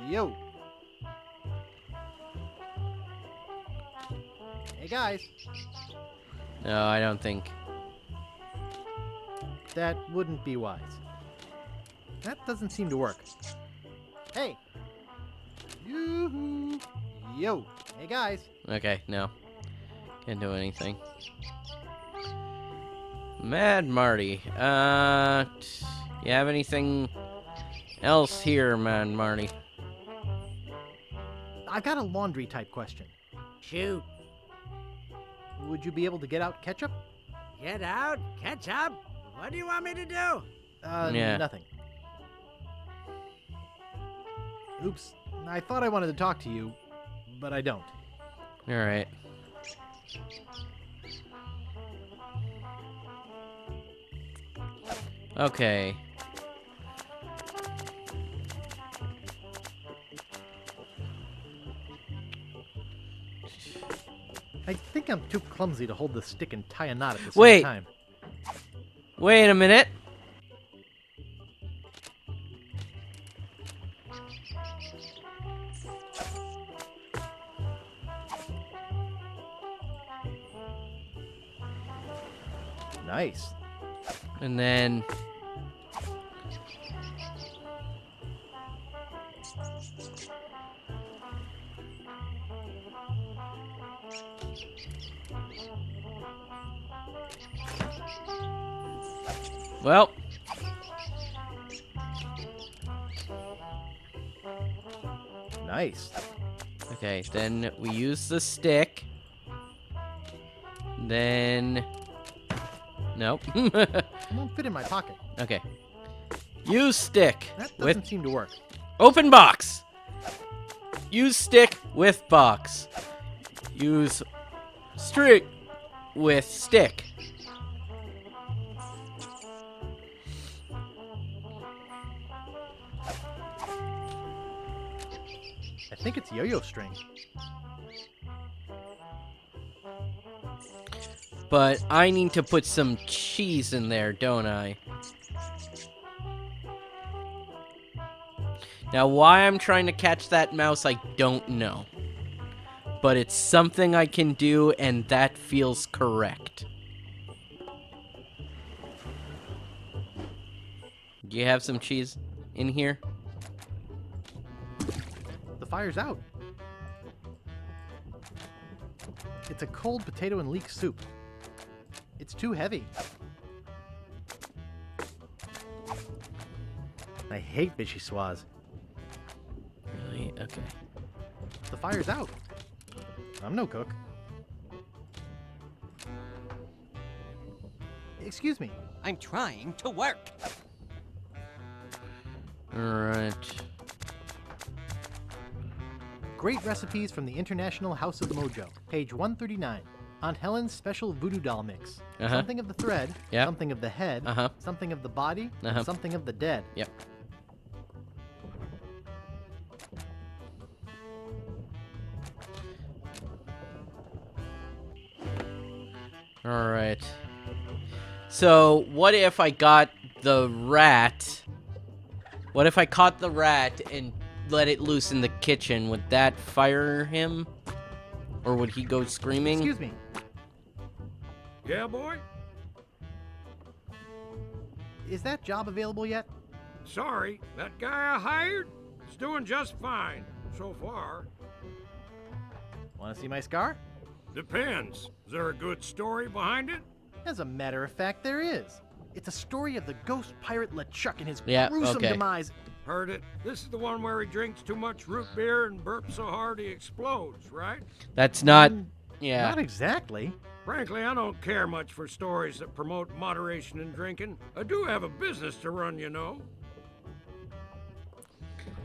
C: Yo. Hey guys.
A: No, I don't think.
C: That wouldn't be wise. That doesn't seem to work. Hey. Yoo-hoo. Yo. Hey guys.
A: Okay, no. Can't do anything. Mad Marty. You have anything else here, Mad Marty?
C: I've got a laundry type question.
H: Shoot.
C: Would you be able to get out ketchup?
H: Get out? Catch up? What do you want me to do?
A: Yeah.
C: Nothing. Oops. I thought I wanted to talk to you, but I don't.
A: Alright. Okay.
C: I think I'm too clumsy to hold the stick and tie a knot at the
A: Wait.
C: same time.
A: Wait a minute.
C: Nice.
A: And then... Well...
C: Nice.
A: Okay, then we use the stick. Then... Nope.
C: It won't fit in my pocket.
A: Okay. Use stick
C: That
A: with
C: doesn't seem to work.
A: open box. Use stick with box. Use stick with stick.
C: I think it's yo-yo string.
A: But I need to put some cheese in there, don't I? Now, why I'm trying to catch that mouse, I don't know. But it's something I can do, and that feels correct. Do you have some cheese in here?
C: The fire's out. It's a cold potato and leek soup. It's too heavy. I hate vichyssoise.
A: Really? Okay.
C: The fire's out. I'm no cook. Excuse me.
M: I'm trying to work.
A: Alright.
C: Great recipes from the International House of Mojo. Page 139. Aunt Helen's special voodoo doll mix. Something of the thread,
A: Yep.
C: something of the head, something of the body, and something of the dead.
A: Yep. Alright. So, what if I got the rat? What if I caught the rat and let it loose in the kitchen? Would that fire him? Or would he go screaming?
C: Excuse me.
F: Yeah, boy?
C: Is that job available yet?
F: Sorry, that guy I hired is doing just fine so far.
C: Want to see my scar?
F: Depends. Is there a good story behind it?
C: As a matter of fact, there is. It's a story of the ghost pirate LeChuck and his
A: Yeah,
C: gruesome
A: okay.
C: demise.
F: Heard it. This is the one where he drinks too much root beer and burps so hard he explodes, right?
A: That's not... Yeah.
C: Not exactly.
F: Frankly, I don't care much for stories that promote moderation in drinking. I do have a business to run, you know.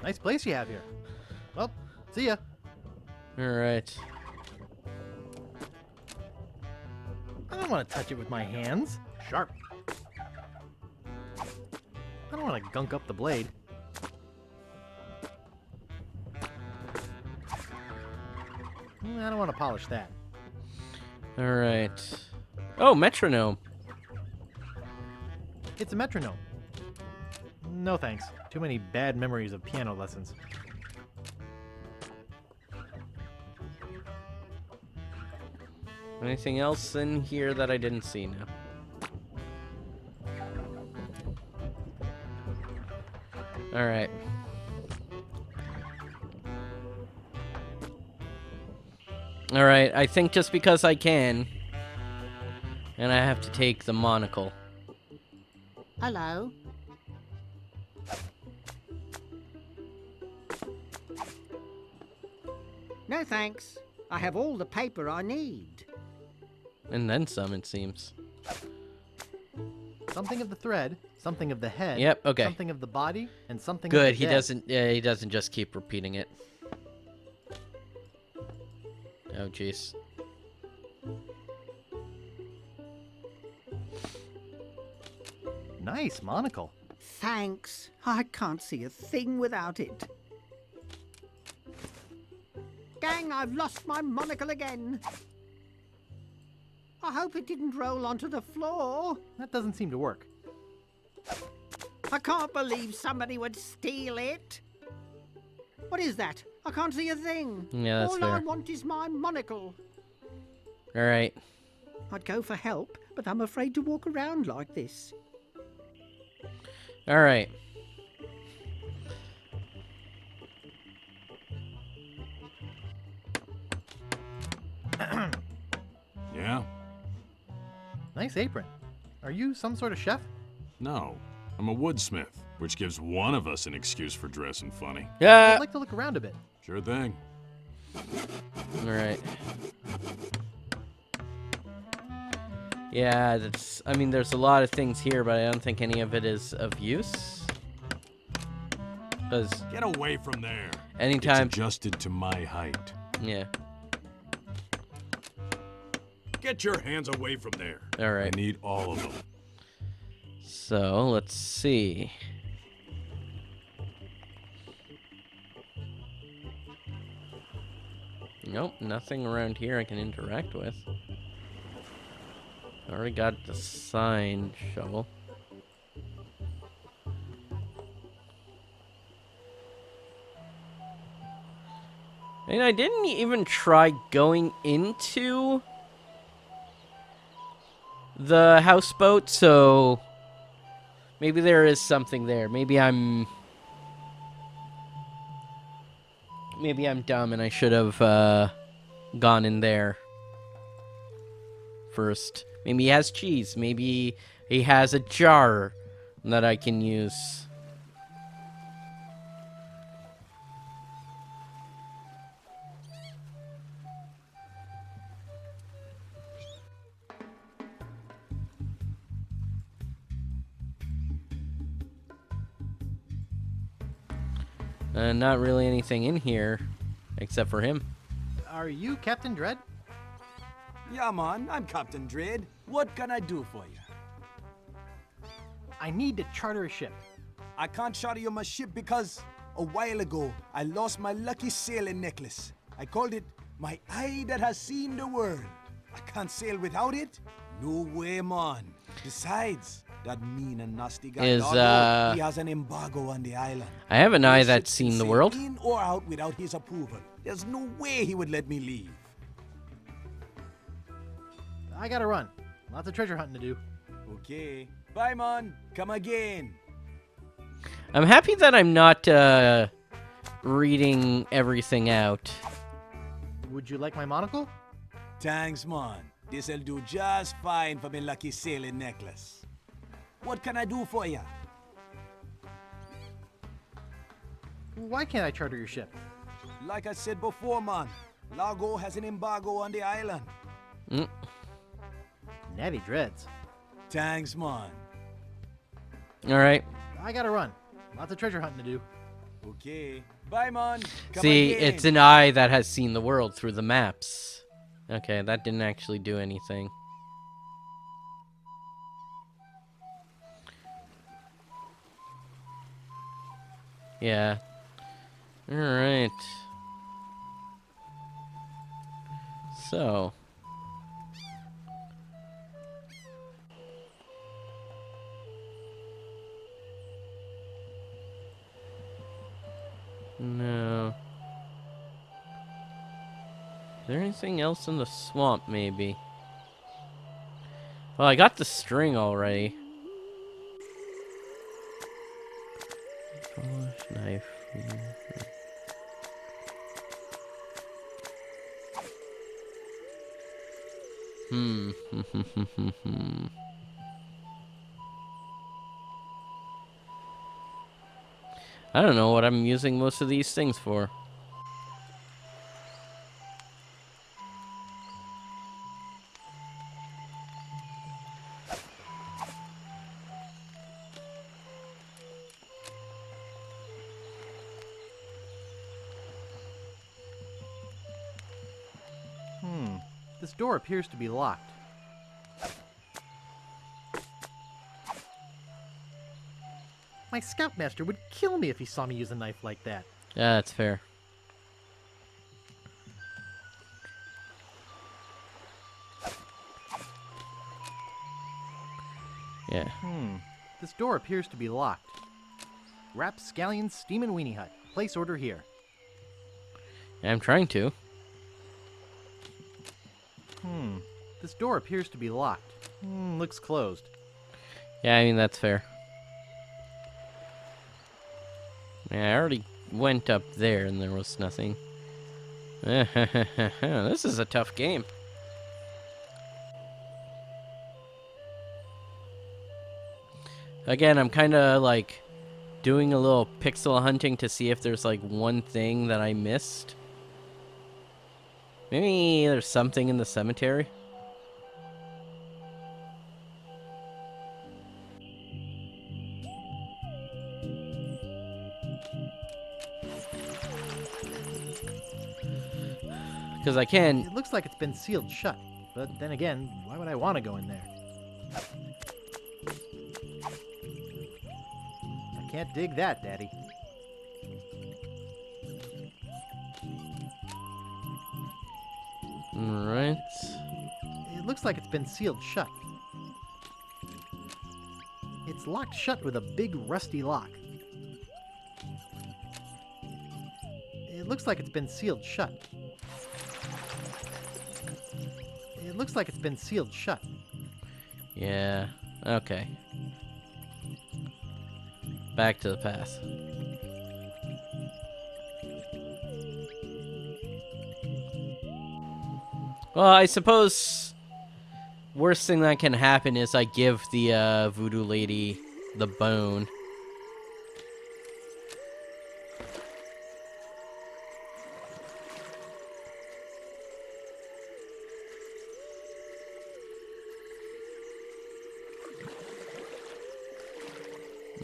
C: Nice place you have here. Well, see ya.
A: Alright.
C: I don't want to touch it with my hands. Sharp. I don't want to gunk up the blade. I don't want to polish that.
A: Alright. Oh, metronome.
C: It's a metronome. No thanks. Too many bad memories of piano lessons.
A: Anything else in here that I didn't see now? Alright. Alright, I think just because I can. And I have to take the monocle.
E: Hello? No thanks. I have all the paper I need.
A: And then some, it seems.
C: Something of the thread, something of the head.
A: Yep, okay.
C: Something of the body, and something
A: Good,
C: of the dead.
A: he doesn't just keep repeating it. Oh, jeez.
C: Nice monocle.
E: Thanks. I can't see a thing without it. Gang, I've lost my monocle again. I hope it didn't roll onto the floor.
C: That doesn't seem to work.
E: I can't believe somebody would steal it. What is that? I can't see a thing.
A: Yeah, that's
E: All I
A: fair.
E: want is my monocle.
A: All right.
E: I'd go for help, but I'm afraid to walk around like this.
A: All right.
G: Yeah?
C: Nice apron. Are you some sort of chef?
G: No. I'm a woodsmith, which gives one of us an excuse for dressing funny.
A: Yeah.
C: I'd like to look around a bit.
G: Sure thing.
A: All right. Yeah, that's. I mean, there's a lot of things here, but I don't think any of it is of use. Because
G: Get away from there.
A: anytime.
G: It's adjusted to my height.
A: Yeah.
G: Get your hands away from there.
A: All right.
G: I need all of them.
A: So let's see. Nope, nothing around here I can interact with. Already got the sign shovel. And I didn't even try going into the houseboat, so maybe there is something there. Maybe I'm dumb and I should have gone in there first. Maybe he has cheese. Maybe he has a jar that I can use. Not really anything in here, except for him.
C: Are you Captain Dread?
N: Yeah, man, I'm Captain Dread. What can I do for you?
C: I need to charter a ship.
N: I can't charter you my ship because a while ago I lost my lucky sailing necklace. I called it my eye that has seen the world. I can't sail without it. No way, man. Besides, that mean and nasty guy,
A: Is,
N: Largo, he has an embargo on the island.
A: I have an eye
N: No
A: that's
N: ship can
A: seen the
N: sail
A: world.
N: in or out without his approval. There's no way he would let me leave.
C: I gotta run. Lots of treasure hunting to do.
N: Okay. Bye, man. Come again.
A: I'm happy that I'm not reading everything out.
C: Would you like my monocle?
N: Thanks, man. This'll do just fine for my lucky sailing necklace. What can I do for ya?
C: Why can't I charter your ship?
N: Like I said before, man, Largo has an embargo on the island.
C: Natty dreads.
N: Thanks, man.
A: All right.
C: I gotta run. Lots of treasure hunting to do.
N: Okay. Bye, man. Come
A: See,
N: again.
A: it's an eye that has seen the world through the maps. Okay, that didn't actually do anything. Yeah. All right. So. No. Is there anything else in the swamp, maybe? Well, I got the string already. Polish knife. I don't know what I'm using most of these things for.
C: This door appears to be locked. My scoutmaster would kill me if he saw me use a knife like that.
A: Yeah, that's fair. Yeah.
C: This door appears to be locked. Rapscallion's Steam and Weenie Hut. Place order here.
A: I'm trying to.
C: This door appears to be locked. Looks closed.
A: Yeah, I mean, that's fair. Yeah, I already went up there and there was nothing. This is a tough game. Again, I'm kind of like doing a little pixel hunting to see if there's like one thing that I missed. Maybe there's something in the cemetery. Because I can.
C: It looks like it's been sealed shut, but then again, why would I want to go in there? I can't dig that, Daddy.
A: Alright.
C: It looks like it's been sealed shut. It's locked shut with a big rusty lock. It looks like it's been sealed shut. It looks like it's been sealed shut.
A: Yeah, okay. Back to the path. Well, I suppose worst thing that can happen is I give the voodoo lady the bone.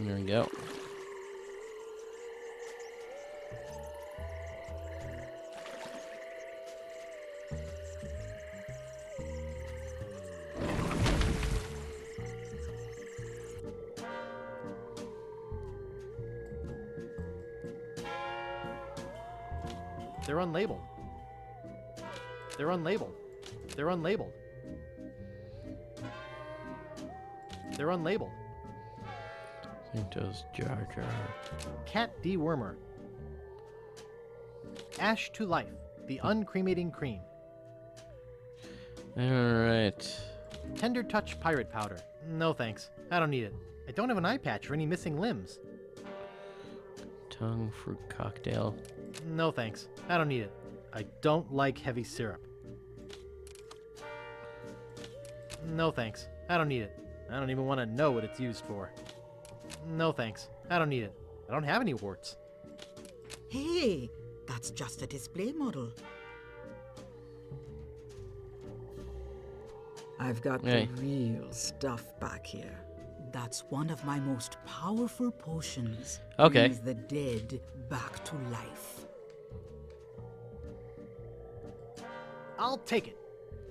A: There we go.
C: They're unlabeled. They're unlabeled. They're unlabeled. They're unlabeled.
A: Santos Jar Jar.
C: Cat dewormer. Ash to life. The uncremating cream.
A: Alright.
C: Tender touch pirate powder. No thanks. I don't need it. I don't have an eye patch or any missing limbs.
A: Tongue fruit cocktail.
C: No thanks. I don't need it. I don't like heavy syrup. No thanks. I don't need it. I don't even want to know what it's used for. No thanks. I don't need it. I don't have any warts.
K: Hey, that's just a display model. I've got the real stuff back here. That's one of my most powerful potions.
A: Okay.
K: Brings the dead back to life.
C: I'll take it.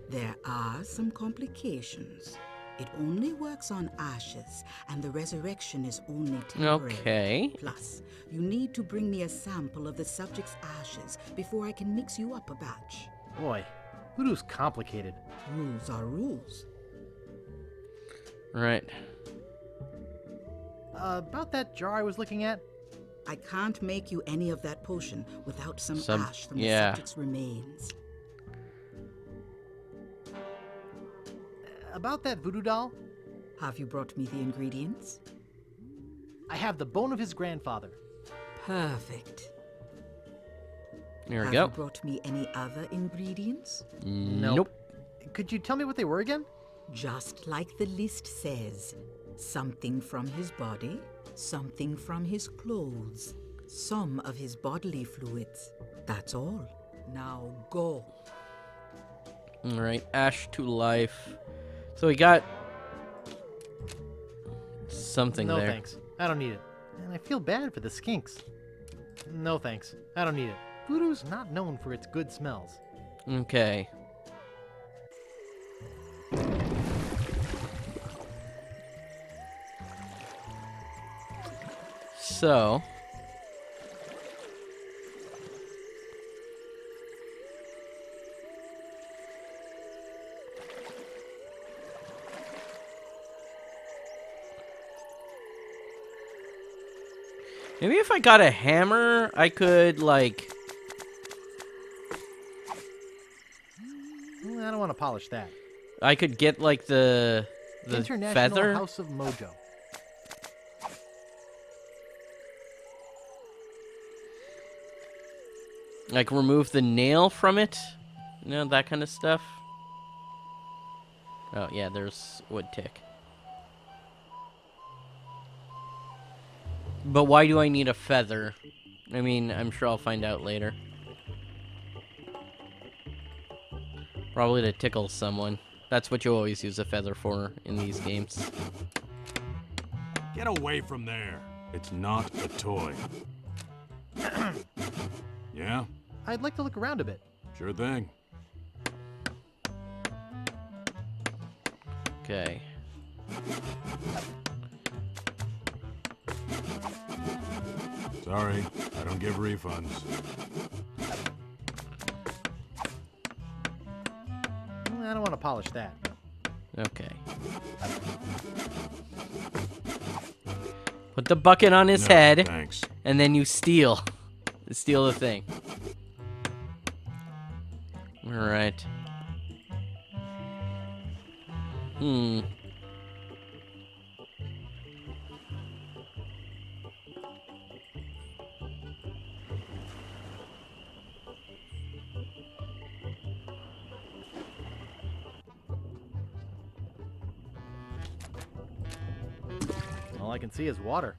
K: There are some complications. It only works on ashes, and the resurrection is only temporary.
A: Okay.
K: Plus, you need to bring me a sample of the subject's ashes before I can mix you up a batch.
C: Boy, voodoo's complicated.
K: Rules are rules.
A: Right.
C: About that jar I was looking at?
K: I can't make you any of that potion without some ash from the subject's remains.
C: About that voodoo doll?
K: Have you brought me the ingredients?
C: I have the bone of his grandfather.
K: Perfect.
A: There we
K: Have
A: go.
K: you brought me any other ingredients?
A: Nope.
C: Could you tell me what they were again?
K: Just like the list says. Something from his body, something from his clothes, some of his bodily fluids. That's all. Now go.
A: Alright, ash to life. So we got something
C: No
A: there.
C: thanks. I don't need it. And I feel bad for the skinks. No thanks. I don't need it. Voodoo's not known for its good smells.
A: Okay. so... Maybe if I got a hammer, I could, like...
C: I don't want to polish that.
A: I could get, like, the
C: International
A: feather.
C: House of Mojo.
A: Like, remove the nail from it. You know, that kind of stuff. Oh, yeah, there's wood tick. But why do I need a feather? I mean, I'm sure I'll find out later. Probably to tickle someone. That's what you always use a feather for in these games.
G: Get away from there. It's not a toy. Yeah?
C: I'd like to look around a bit.
G: Sure thing.
A: Okay.
G: Sorry, I don't give refunds.
C: I don't want to polish that.
A: Okay. Put the bucket on his
G: No,
A: head,
G: thanks.
A: and then you steal. Steal the thing. Alright.
C: All I can see is water.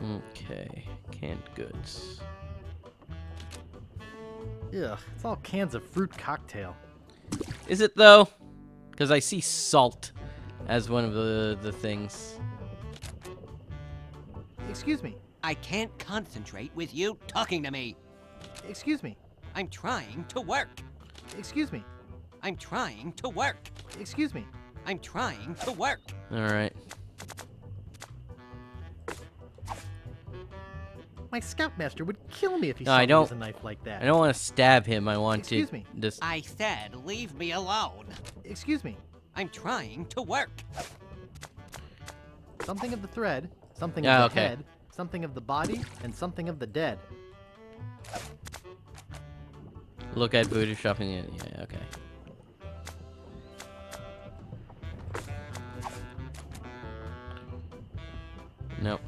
A: Okay. Canned goods.
C: Ugh, it's all cans of fruit cocktail.
A: Is it, though? Because I see salt as one of the things.
C: Excuse me.
M: I can't concentrate with you talking to me.
C: Excuse me.
M: I'm trying to work.
C: Excuse me.
M: I'm trying to work.
C: Excuse me.
M: I'm trying to work.
A: Alright.
C: My scoutmaster would kill me if he
A: No,
C: saw
A: I
C: me
A: don't.
C: use a knife like that.
A: I don't want to stab him. I want
C: Excuse
A: to
C: me.
A: just.
M: I said leave me alone.
C: Excuse me.
M: I'm trying to work.
C: Something of the thread, something
A: Yeah,
C: of the
A: okay.
C: head, something of the body, and something of the dead.
A: Look at voodoo shopping. Yeah, okay. Nope.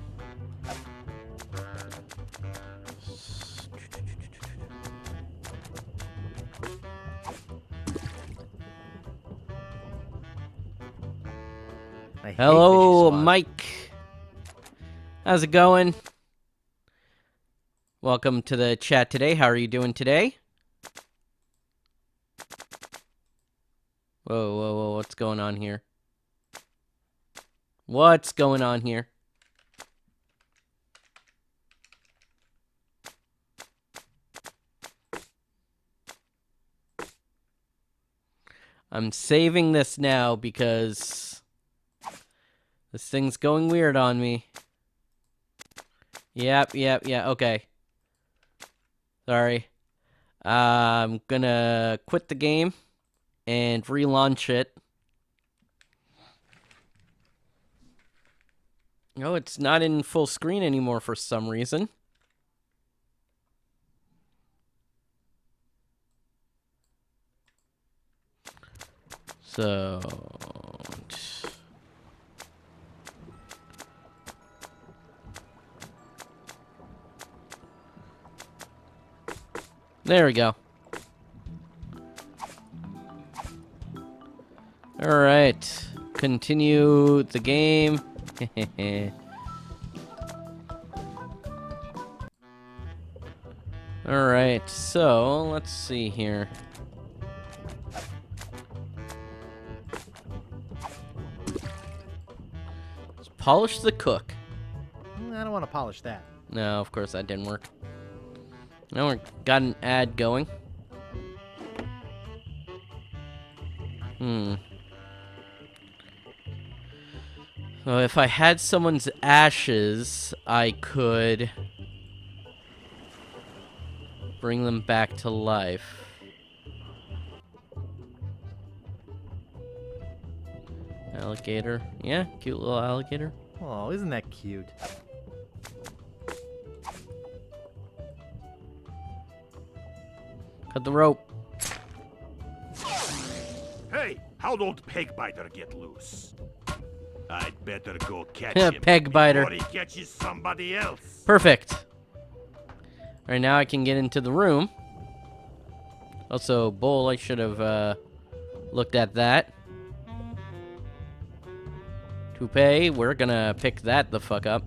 C: I hate
A: Hello,
C: fishy swat.
A: Mike. How's it going? Welcome to the chat today. How are you doing today? Whoa, whoa, whoa. What's going on here? What's going on here? I'm saving this now because this thing's going weird on me. Yep, okay. Sorry. I'm gonna quit the game and relaunch it. No, it's not in full screen anymore for some reason. So... There we go. Alright. Continue the game. Alright, so let's see here. Let's polish the cook.
C: I don't want to polish that.
A: No, of course that didn't work. Now we got an ad going. Well, if I had someone's ashes, I could bring them back to life. Alligator. Yeah, cute little alligator.
C: Oh, isn't that cute?
A: Cut the rope.
L: Hey, how'd old Pegbiter get loose? I'd better go catch him
A: Pegbiter.
L: before he catches somebody else.
A: Perfect. Alright, now I can get into the room. Also, bowl, I should have looked at that. Toupee, we're gonna pick that the fuck up.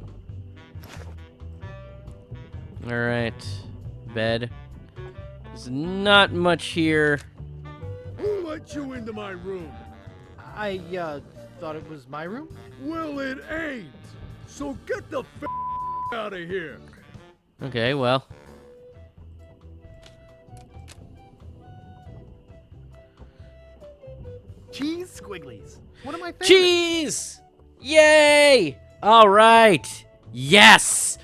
A: Alright. Bed. There's not much here.
O: Who let you into my room?
C: I, thought it was my room?
O: Well, it ain't. So get the f out of here.
A: Okay, well.
C: Cheese squigglies. One of my favorites.
A: Cheese! Yay! Alright. Yes!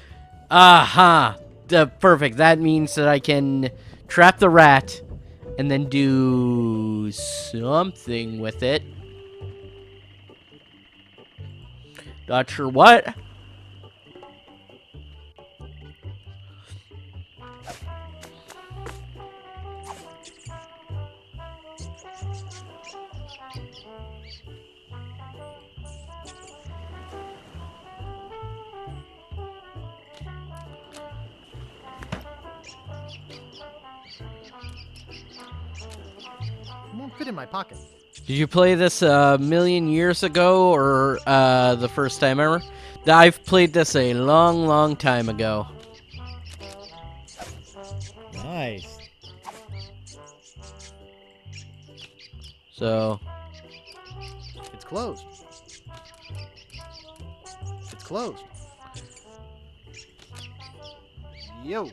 A: Aha! Perfect. That means that I can trap the rat and then do something with it. Not sure what.
C: Won't fit in my pocket.
A: Did you play this a million years ago or the first time ever? I've played this a long, long time ago.
C: Nice.
A: So.
C: It's closed. It's closed. Yo.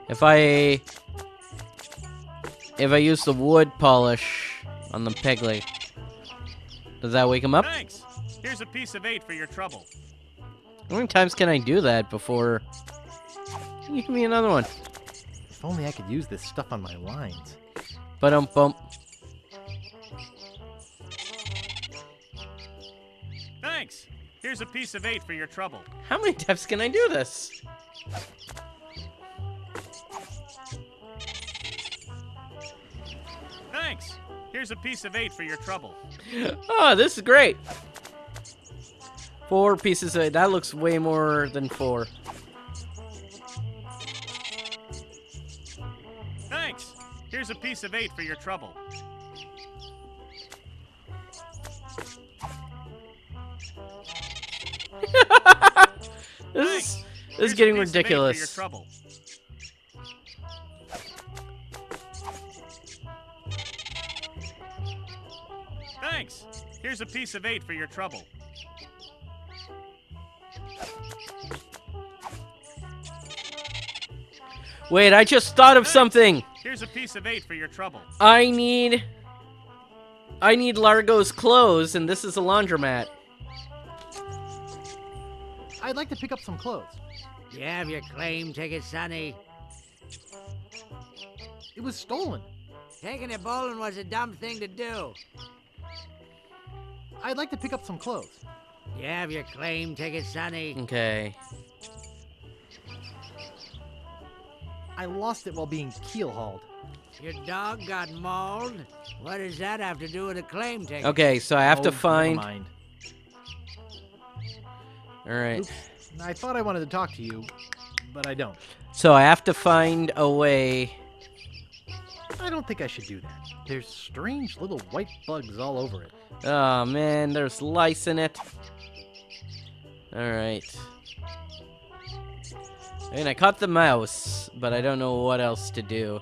A: If I use the wood polish on the peg leg, does that wake him up?
J: Thanks. Here's a piece of 8 for your trouble.
A: How many times can I do that before? Can you give me another one?
C: If only I could use this stuff on my lines.
A: Bump.
J: Thanks. Here's a piece of 8 for your trouble.
A: How many times can I do this?
J: Thanks. Here's a piece of 8 for your trouble.
A: Oh, this is great. 4 pieces of 8. That looks way more than 4.
J: Thanks. Here's a piece of 8 for your trouble.
A: This is getting ridiculous.
J: For your trouble. Thanks. Here's a piece of 8 for your trouble.
A: Wait, I just thought of something.
J: Here's a piece of 8 for your trouble.
A: I need Largo's clothes, and this is a laundromat.
C: I'd like to pick up some clothes.
H: You have your claim ticket, Sonny.
C: It was stolen.
H: Taking it bowling was a dumb thing to do.
C: I'd like to pick up some clothes.
H: You have your claim ticket, Sonny.
A: Okay.
C: I lost it while being keel-hauled.
H: Your dog got mauled? What does that have to do with a claim ticket?
A: Okay, so I have to find.
C: Never mind.
A: All right.
C: Oops. I thought I wanted to talk to you, but I don't.
A: So I have to find a way.
C: I don't think I should do that. There's strange little white bugs all over it.
A: Oh man, there's lice in it. All right. I mean, I caught the mouse, but I don't know what else to do.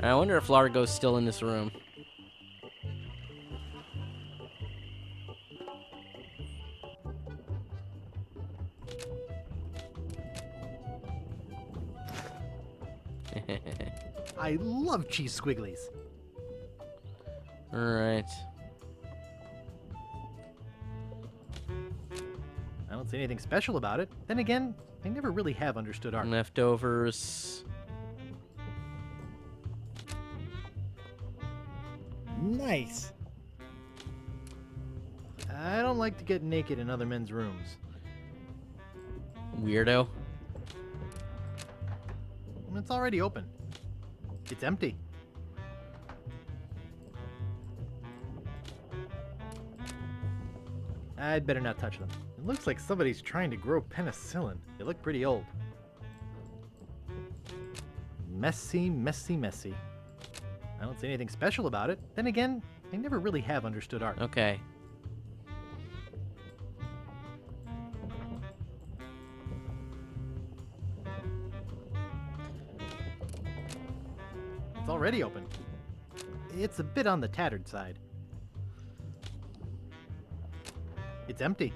A: I wonder if Largo's still in this room.
C: I love cheese squigglies.
A: All right.
C: don't see anything special about it. Then again, I never really have understood art.
A: Leftovers.
C: Nice. I don't like to get naked in other men's rooms.
A: Weirdo.
C: It's already open. It's empty. I'd better not touch them. It looks like somebody's trying to grow penicillin. They look pretty old. Messy, messy, messy. I don't see anything special about it. Then again, I never really have understood art.
A: Okay.
C: It's already open. It's a bit on the tattered side. It's empty.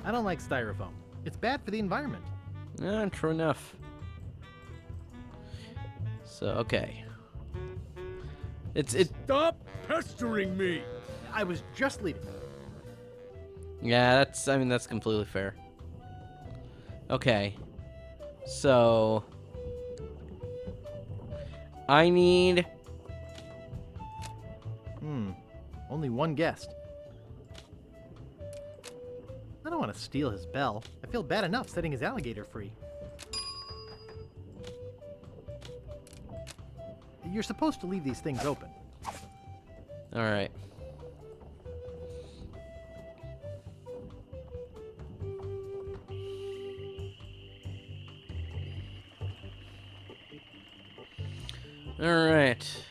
C: I don't like styrofoam. It's bad for the environment.
A: Yeah, true enough. So, okay.
O: Stop pestering me!
C: I was just leaving.
A: Yeah, that's completely fair. Okay. So I need
C: only one guest. I don't want to steal his bell. I feel bad enough setting his alligator free. You're supposed to leave these things open.
A: All right. All right.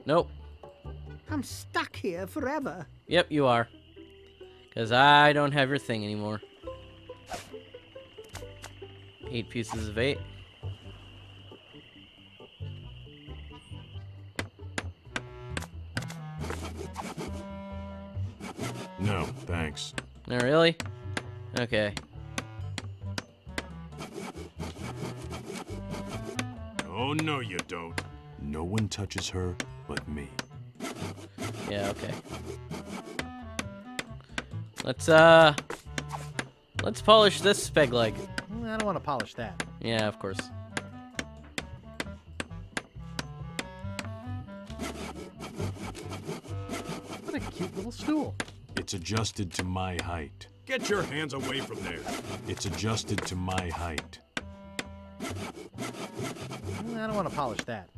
A: Nope.
E: I'm stuck here forever.
A: Yep, you are. Because I don't have your thing anymore. 8 pieces of 8.
G: No, thanks.
A: No, really? Okay.
G: Oh, no, you don't. No one touches her but me.
A: Yeah, okay. Let's polish this speg leg.
C: I don't want to polish that.
A: Yeah, of course.
C: What a cute little stool.
G: It's adjusted to my height.
L: Get your hands away from there.
G: It's adjusted to my height.
C: I don't want to polish that.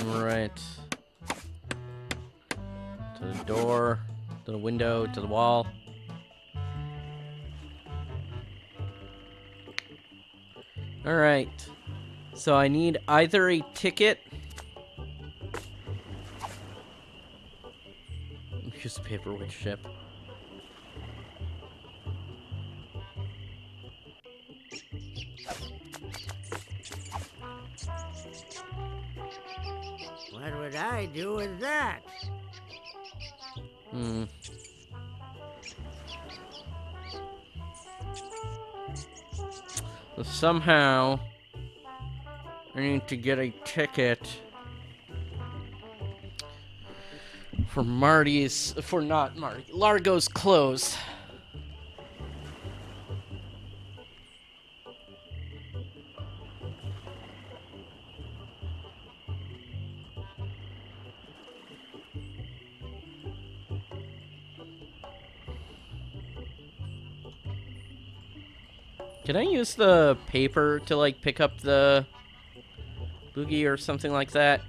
A: Right. To the door, to the window, to the wall. Alright. So I need either a ticket. Use the paperweight ship.
H: What would I do with that?
A: So somehow I need to get a ticket for Largo's clothes. Can I use the paper to, like, pick up the boogie or something like that?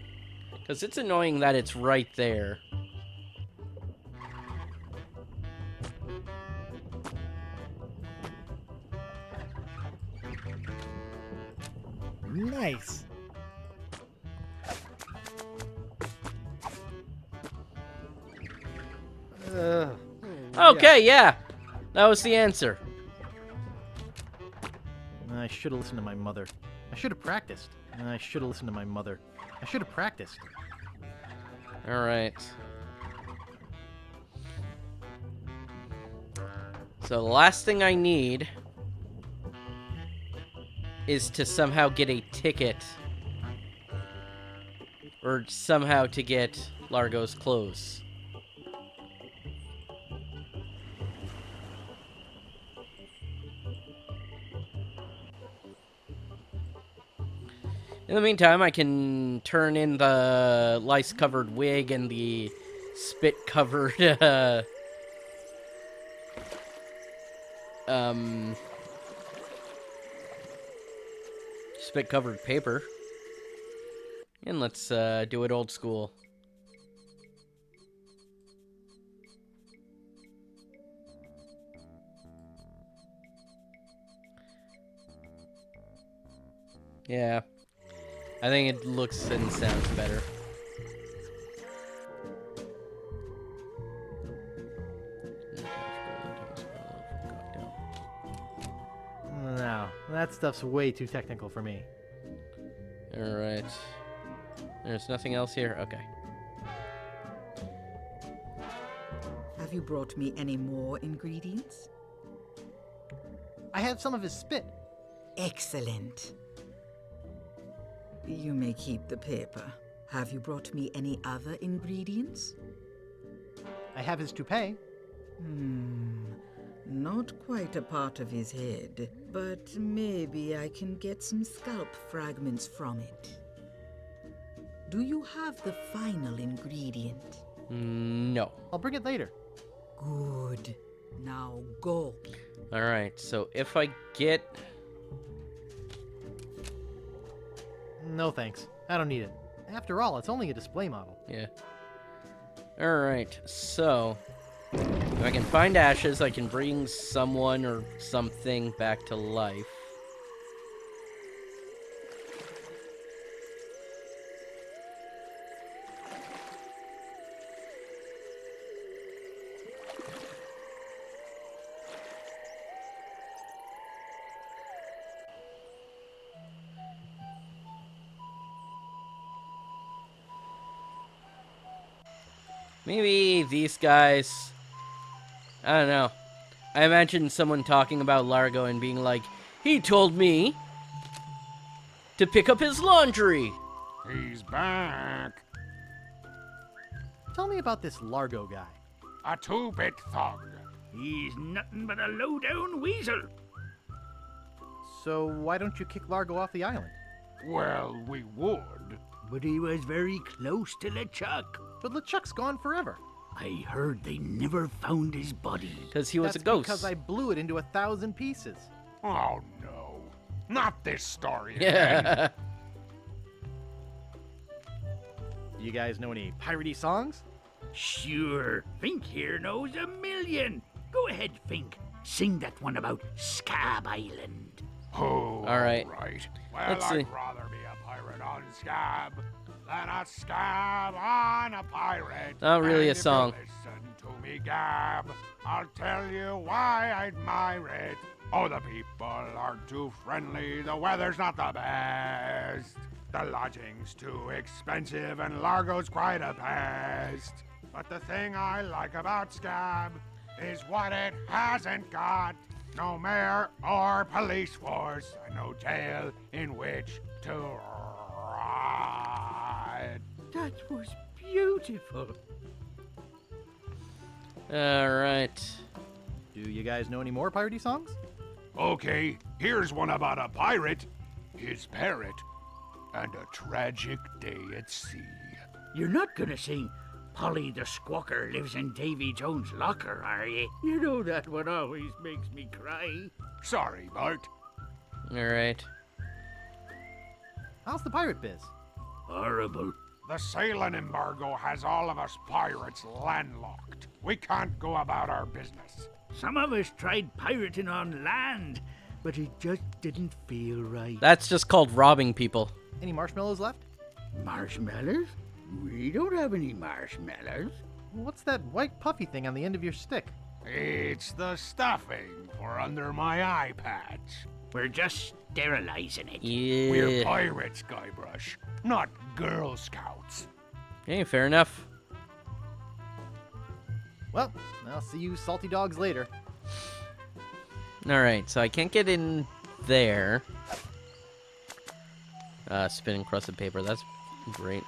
A: Because it's annoying that it's right there.
C: Nice.
A: Okay, yeah. That was the answer.
C: I should have listened to my mother. I should have practiced. I should have listened to my mother. I should have practiced.
A: Alright. So the last thing I need is to somehow get a ticket. Or somehow to get Largo's clothes. In the meantime, I can turn in the lice-covered wig and the spit-covered, spit-covered paper. And let's, do it old school. Yeah. I think it looks and sounds better.
C: No, that stuff's way too technical for me.
A: Alright. There's nothing else here? Okay.
K: Have you brought me any more ingredients?
C: I have some of his spit.
K: Excellent. You may keep the paper. Have you brought me any other ingredients?
C: I have his toupee.
K: Not quite a part of his head, but maybe I can get some scalp fragments from it. Do you have the final ingredient?
A: No.
C: I'll bring it later.
K: Good. Now go.
A: Alright, so if I get...
C: No thanks. I don't need it. After all, it's only a display model.
A: Yeah. Alright, so... if I can find ashes, I can bring someone or something back to life. Maybe these guys... I don't know. I imagine someone talking about Largo and being like, he told me to pick up his laundry.
D: He's back.
C: Tell me about this Largo guy.
D: A two-bit thug.
L: He's nothing but a low-down weasel.
C: So why don't you kick Largo off the island?
D: Well, we would.
L: But he was very close to LeChuck.
C: But LeChuck's gone forever.
L: I heard they never found his body.
A: Because he was
C: That's
A: a ghost.
C: because I blew it into 1,000 pieces.
D: Oh, no. Not this story
A: Yeah.
D: again.
C: Do you guys know any piratey songs?
L: Sure. Fink here knows a million. Go ahead, Fink. Sing that one about Scab Island.
D: Oh,
A: all right.
D: Well,
A: Let's see.
D: I'd rather be a pirate on Scab than a scab on a pirate.
A: Not really
D: And
A: a song.
D: If you listen to me, Gab, I'll tell you why I admire it. Oh, the people aren't too friendly. The weather's not the best. The lodging's too expensive, and Largo's quite a pest. But the thing I like about Scab is what it hasn't got. No mayor or police force, and no jail in which to ride.
L: That was beautiful.
A: Alright.
C: Do you guys know any more piratey songs?
D: Okay, here's one about a pirate, his parrot, and a tragic day at sea.
L: You're not gonna sing Polly the Squawker lives in Davy Jones' locker, are you? You know that one always makes me cry.
D: Sorry, Bart.
A: Alright.
C: How's the pirate biz?
L: Horrible.
D: The sailing embargo has all of us pirates landlocked. We can't go about our business.
L: Some of us tried pirating on land, but it just didn't feel right.
A: That's just called robbing people.
C: Any marshmallows left?
L: Marshmallows? We don't have any marshmallows.
C: What's that white puffy thing on the end of your stick?
D: It's the stuffing for under my eye patch.
L: We're just sterilizing it.
D: We're
A: Yeah.
D: pirates, Guybrush, not Girl Scouts.
A: Hey, fair enough.
C: Well, I'll see you salty dogs later.
A: Alright, so I can't get in there. Spinning crusted paper, that's great.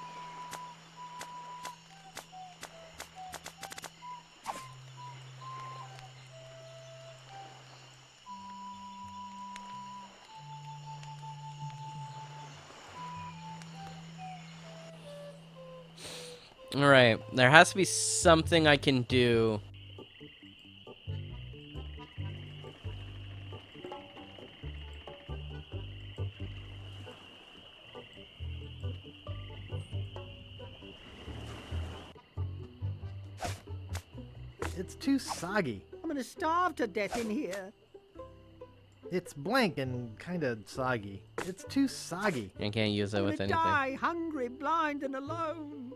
A: Alright, there has to be something I can do.
C: It's too soggy.
E: I'm gonna starve to death in here.
C: It's blank and kinda soggy. It's too soggy.
A: I can't use that with
E: I'm
A: anything.
E: gonna die hungry, blind, and alone.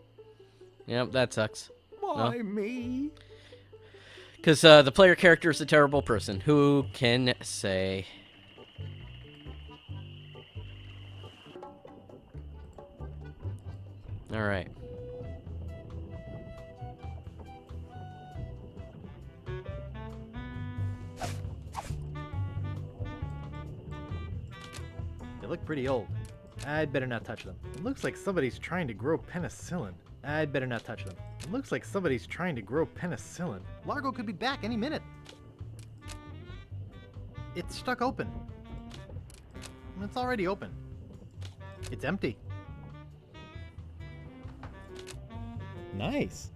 A: Yep, that sucks.
E: Why me?
A: Because the player character is a terrible person. Who can say? Alright.
C: They look pretty old. I'd better not touch them. It looks like somebody's trying to grow penicillin. I'd better not touch them. It looks like somebody's trying to grow penicillin. Largo could be back any minute. It's stuck open. It's already open. It's empty. Nice.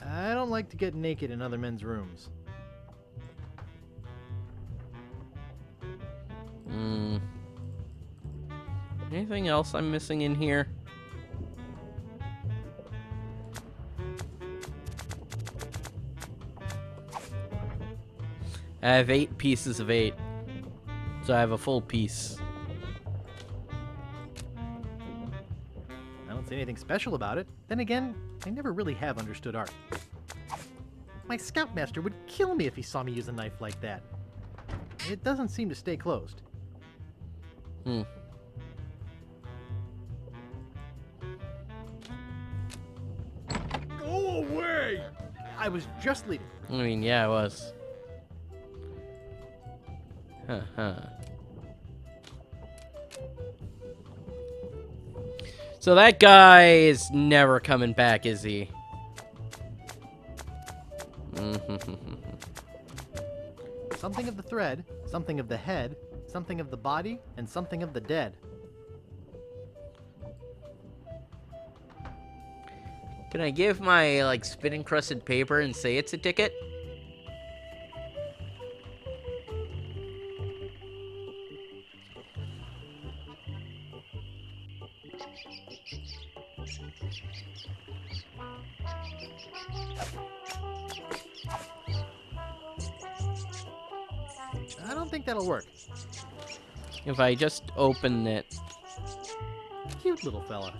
C: I don't like to get naked in other men's rooms.
A: Anything else I'm missing in here? I have 8 pieces of 8. So I have a full piece.
C: I don't see anything special about it. Then again, I never really have understood art. My scoutmaster would kill me if he saw me use a knife like that. It doesn't seem to stay closed.
O: Go away!
C: I was just leaving.
A: I mean, yeah, I was. So that guy is never coming back, is he?
C: Something of the thread, something of the head, something of the body, and something of the dead.
A: Can I give my, like, spin-encrusted paper and say it's a ticket?
C: I don't think that'll work.
A: If I just open it.
C: Cute little fella.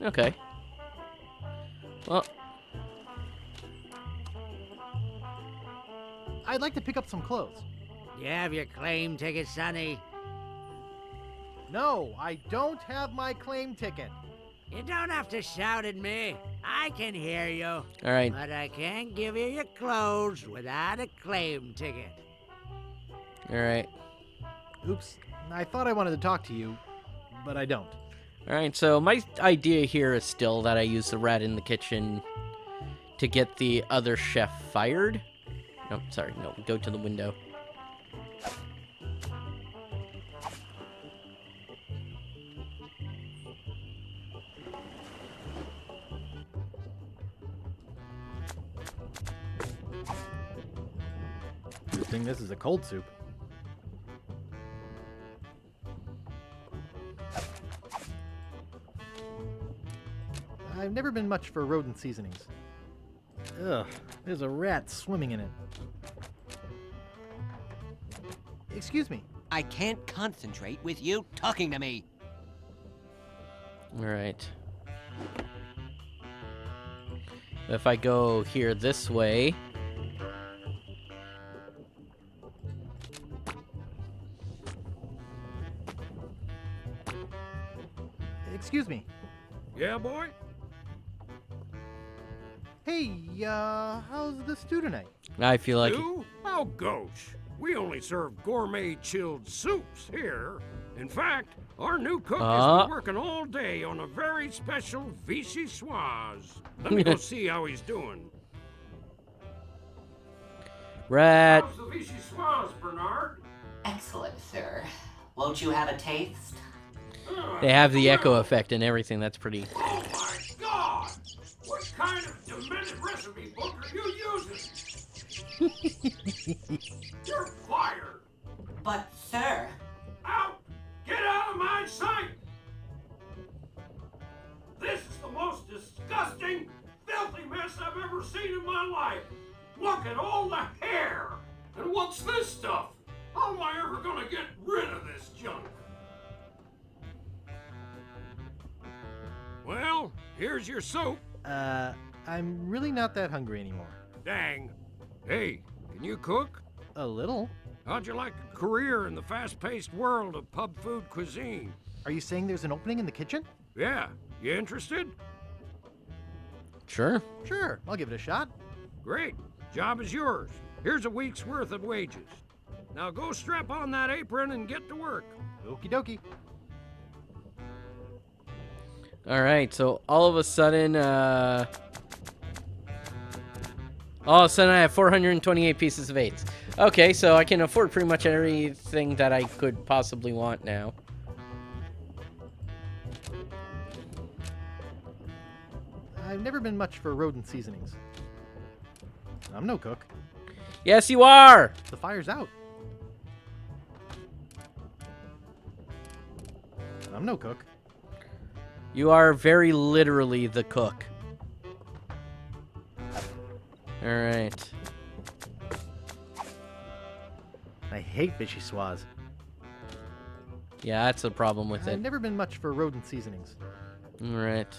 A: Okay. Well,
C: I'd like to pick up some clothes.
H: You have your claim ticket, Sonny?
C: No, I don't have my claim ticket.
H: You don't have to shout at me. I can hear you.
A: All right.
H: But I can't give you your clothes without a claim ticket.
A: All right.
C: Oops. I thought I wanted to talk to you, but I don't.
A: All right, so my idea here is still that I use the rat in the kitchen to get the other chef fired. No, sorry, no, go to the window.
C: Good thing this is a cold soup. I've never been much for rodent seasonings. Ugh, there's a rat swimming in it. Excuse me.
M: I can't concentrate with you talking to me.
A: All right. If I go here this way...
C: Excuse me.
F: Yeah, boy?
C: Hey, how's the stew tonight?
A: I feel like...
F: You? Oh, gosh. We only serve gourmet chilled soups here. In fact, our new cook has been working all day on a very special vichyssoise. Let me go see how he's doing.
A: Rat.
F: How's the vichyssoise, Bernard?
P: Excellent, sir. Won't you have a taste?
A: They have the echo effect and everything. That's pretty.
F: Oh my God! What kind of demented recipe book are you using? You're fired.
M: But, sir...
F: Out! Get out of my sight! This is the most disgusting, filthy mess I've ever seen in my life. Look at all the hair! And what's this stuff? How am I ever gonna get rid of this junk? Well, here's your soup.
C: I'm really not that hungry anymore.
F: Dang. Hey, can you cook?
C: A little.
F: How'd you like a career in the fast-paced world of pub food cuisine?
C: Are you saying there's an opening in the kitchen?
F: Yeah. You interested?
A: Sure.
C: Sure, I'll give it a shot.
F: Great. Job is yours. Here's a week's worth of wages. Now go strap on that apron and get to work.
C: Okie dokie.
A: All right, so all of a sudden I have 428 pieces of 8s. Okay, so I can afford pretty much everything that I could possibly want now.
C: I've never been much for rodent seasonings. I'm no cook.
A: Yes, you are!
C: The fire's out. I'm no cook.
A: You are very literally the cook. Alright.
C: I hate vichyssoise.
A: Yeah, that's the problem with
C: I've
A: it.
C: never been much for rodent seasonings.
A: Alright.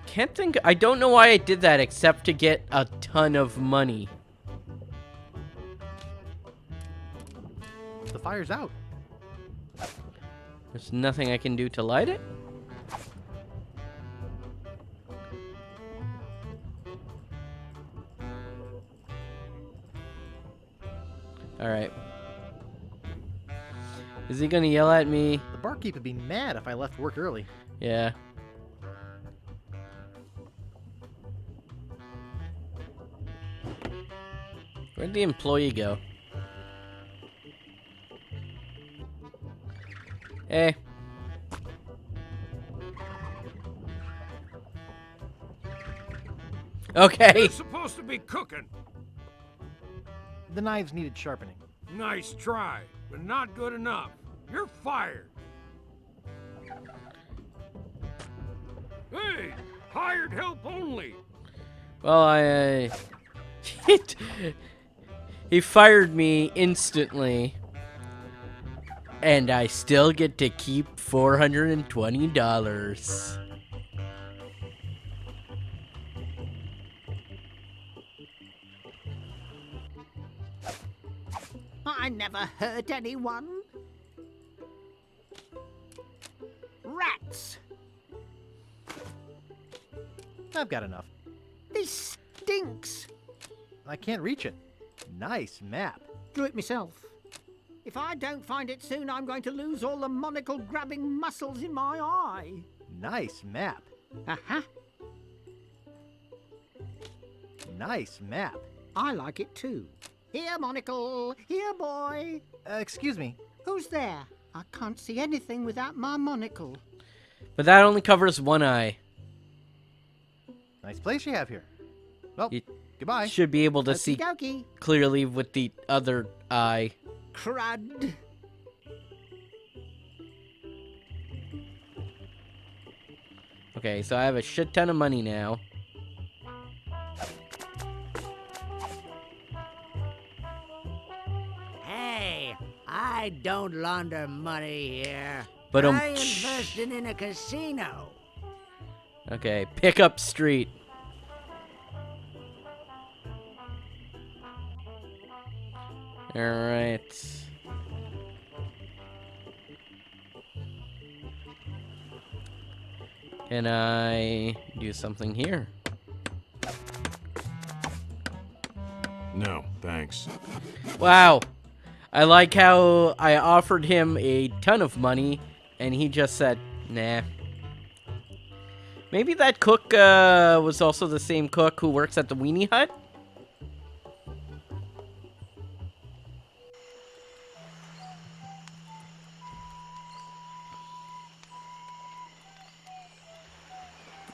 A: Can't think. I don't know why I did that except to get a ton of money.
C: The fire's out.
A: There's nothing I can do to light it? Alright. Is he gonna yell at me?
C: The barkeep would be mad if I left work early.
A: Yeah. Where'd the employee go? Hey. Okay.
F: You're supposed to be cooking.
C: The knives needed sharpening.
F: Nice try, but not good enough. You're fired. Hey, hired help only.
A: Well, he fired me instantly, and I still get to keep $420.
E: I never hurt anyone. Rats!
C: I've got enough.
E: This stinks.
C: I can't reach it. Nice map.
E: Drew it myself. If I don't find it soon, I'm going to lose all the monocle-grabbing muscles in my eye.
C: Nice map.
E: Uh-huh.
C: Nice map.
E: I like it too. Here, monocle. Here, boy.
C: Excuse me.
E: Who's there? I can't see anything without my monocle.
A: But that only covers one eye.
C: Nice place you have here. Well, goodbye.
A: Should be able to see
E: Okey-dokey.
A: clearly with the other eye.
E: Crud.
A: Okay, so I have a shit ton of money now.
H: Hey, I don't launder money here.
A: But
H: I invested in a casino.
A: Okay, Pickup Street. Alright. Can I do something here?
G: No, thanks.
A: Wow. I like how I offered him a ton of money, and he just said, nah. Maybe that cook was also the same cook who works at the Weenie Hut?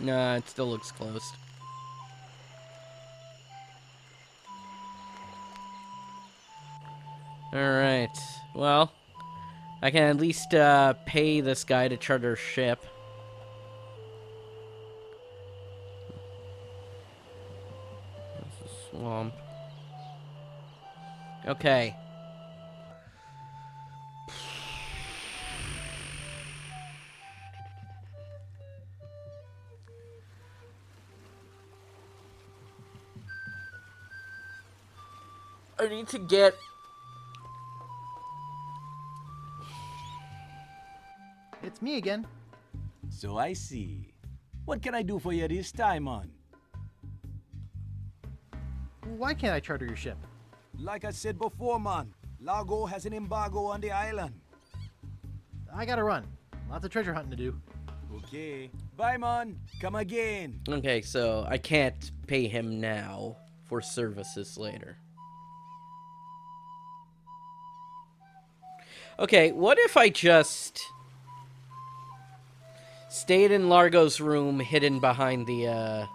A: Nah, it still looks closed. Alright. Well, I can at least pay this guy to charter a ship. This is a swamp. Okay. I need to get...
C: It's me again.
N: So I see. What can I do for you this time, man?
C: Why can't I charter your ship?
N: Like I said before, man, Lago has an embargo on the island.
C: I gotta run. Lots of treasure hunting to do.
N: Okay. Bye, man. Come again.
A: Okay, so I can't pay him now for services later. Okay, what if I just stayed in Largo's room, hidden behind the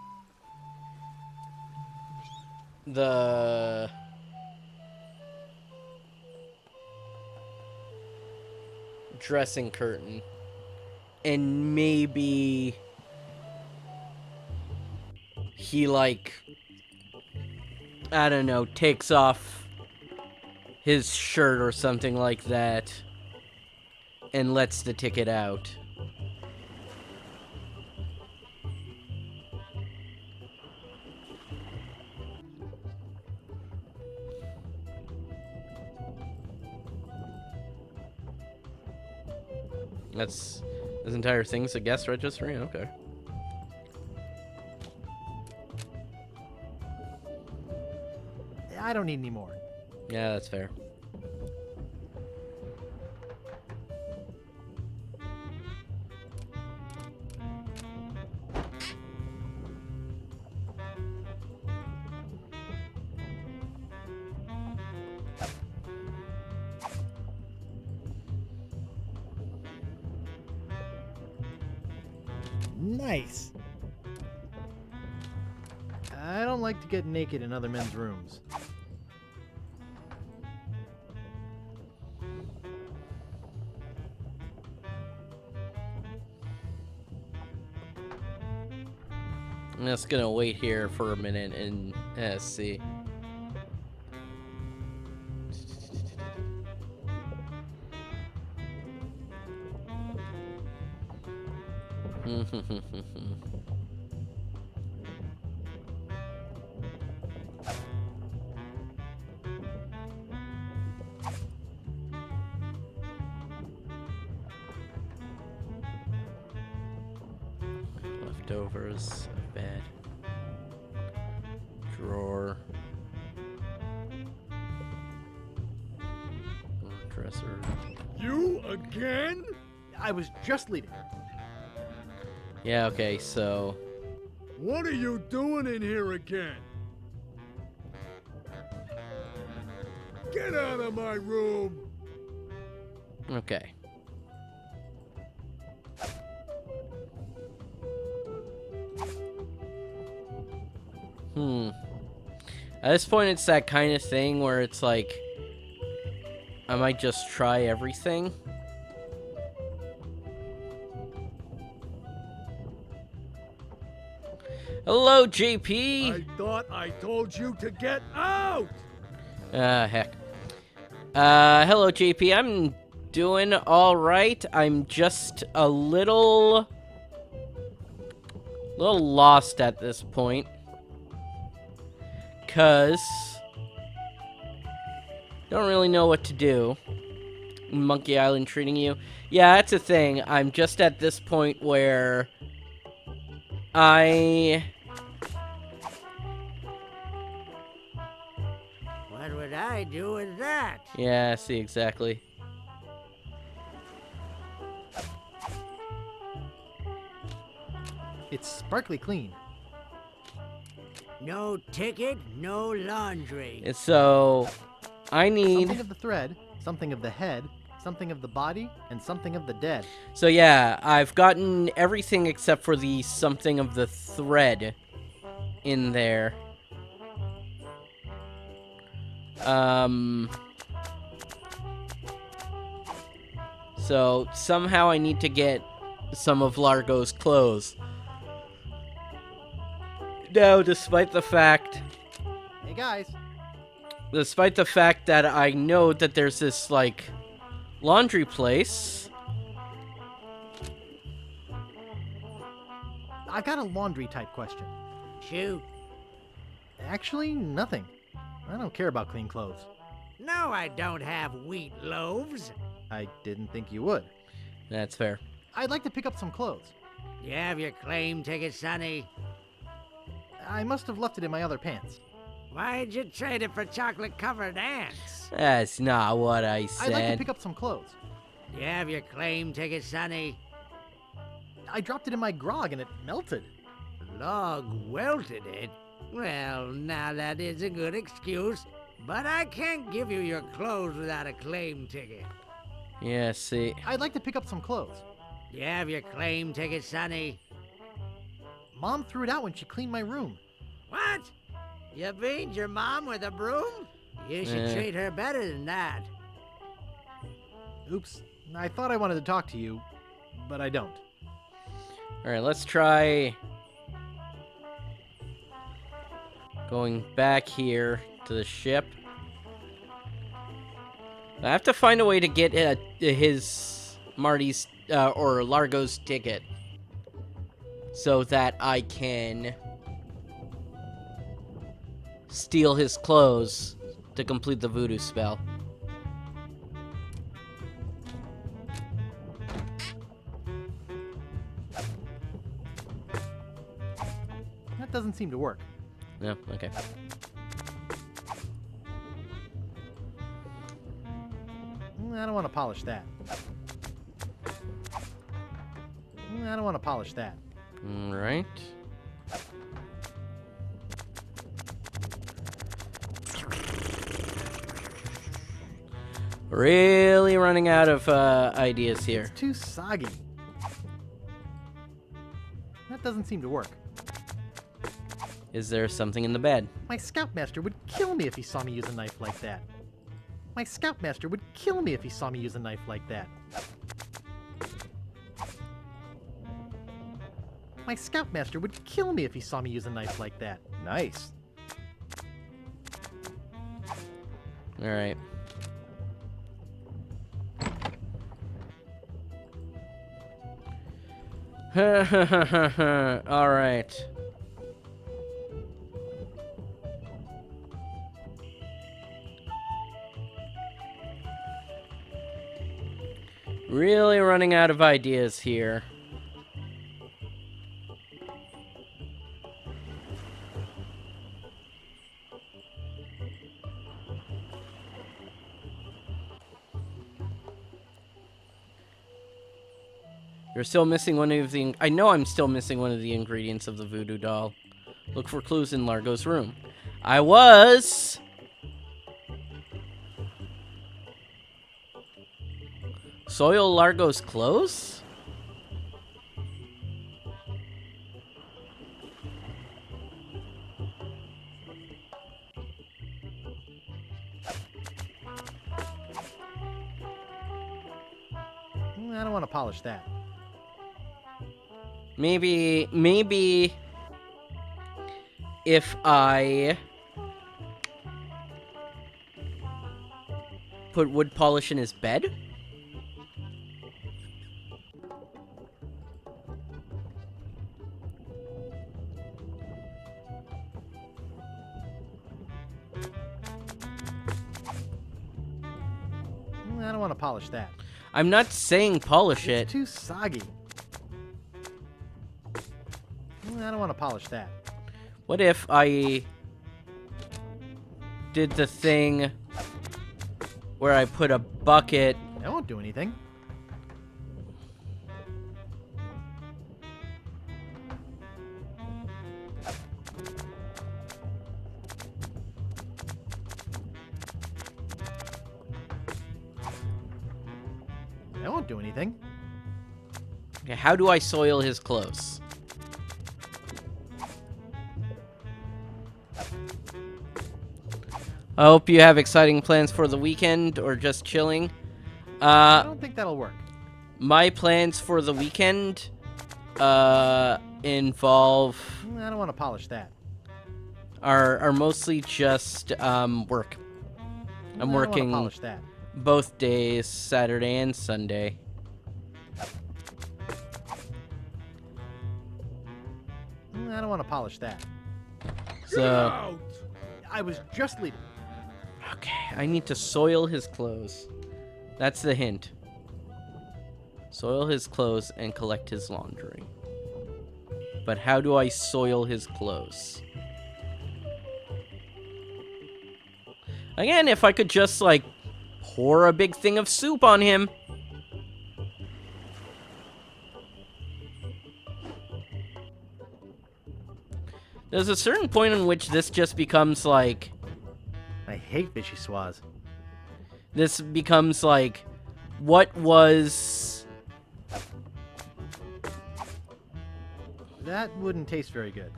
A: dressing curtain, and maybe he, like, I don't know, takes off his shirt or something like that and lets the ticket out. That's this entire thing's a guest registry? Okay.
C: I don't need any more.
A: Yeah, that's fair.
C: Nice. I don't like to get naked in other men's rooms.
A: I'm just gonna wait here for a minute and see. Leftovers, bed, drawer, dresser.
O: You again?
C: I was just leaving.
A: Yeah, okay, so...
O: What are you doing in here again? Get out of my room!
A: Okay. At this point, it's that kind of thing where it's like, I might just try everything. Hello, JP!
O: I thought I told you to get out!
A: Heck. Hello, JP. I'm doing alright. I'm just a little lost at this point. 'Cause don't really know what to do. Monkey Island treating you. Yeah, that's a thing. I'm just at this point where
H: What would I do with that?
A: Yeah, see, exactly.
C: It's sparkly clean.
H: No ticket, no laundry.
A: And so, I need...
C: Something of the thread, something of the head, something of the body, and something of the dead.
A: So yeah, I've gotten everything except for the something of the thread in there. So somehow I need to get some of Largo's clothes. Now, despite the fact that I know that there's this, like, laundry place.
C: I've got a laundry type question.
H: Shoot.
C: Actually, nothing. I don't care about clean clothes.
H: No, I don't have wheat loaves.
C: I didn't think you would.
A: That's fair.
C: I'd like to pick up some clothes.
H: You have your claim ticket, Sonny?
C: I must have left it in my other pants.
H: Why'd you trade it for chocolate-covered ants?
A: That's not what I said.
C: I'd like to pick up some clothes.
H: You have your claim ticket, Sonny?
C: I dropped it in my grog and it melted.
H: Log welted it? Well, now that is a good excuse, but I can't give you your clothes without a claim ticket.
A: Yeah, see.
C: I'd like to pick up some clothes.
H: You have your claim ticket, Sonny?
C: Mom threw it out when she cleaned my room.
H: What? You beat your mom with a broom? You should treat her better than that.
C: Oops. I thought I wanted to talk to you, but I don't.
A: Alright, let's try going back here to the ship. I have to find a way to get Marty's, or Largo's ticket. So that I can steal his clothes to complete the voodoo spell.
C: That doesn't seem to work.
A: No, okay.
C: I don't want to polish that. I don't want to polish that.
A: Alright. Really running out of ideas here.
C: It's too soggy. That doesn't seem to work.
A: Is there something in the bed?
C: My scoutmaster would kill me if he saw me use a knife like that. My scoutmaster would kill me if he saw me use a knife like that. My scoutmaster would kill me if he saw me use a knife like that. Nice.
A: Alright. Alright. Really running out of ideas here. You're still missing one of the... I know I'm still missing one of the ingredients of the voodoo doll. Look for clues in Largo's room. I was... Soil Largo's clothes?
C: I don't want to polish that.
A: Maybe if I put wood polish in his bed?
C: I don't want to polish that.
A: I'm not saying polish it.
C: It's too soggy. I don't want to polish that.
A: What if I did the thing where I put a bucket...
C: That won't do anything. I won't do anything.
A: Okay, how do I soil his clothes? I hope you have exciting plans for the weekend or just chilling.
C: I don't think that'll work.
A: My plans for the weekend involve
C: I don't want to polish that.
A: are mostly just work. I'm
C: I don't
A: working
C: want to polish that.
A: both days, Saturday and Sunday.
C: I don't want to polish that.
A: So
C: I was just leaving.
A: okay, I need to soil his clothes. That's the hint. Soil his clothes and collect his laundry. But how do I soil his clothes? Again, if I could just, like, pour a big thing of soup on him. There's a certain point in which this just becomes, like...
C: I hate vichyssoise.
A: This becomes, like, what was...
C: That wouldn't taste very good.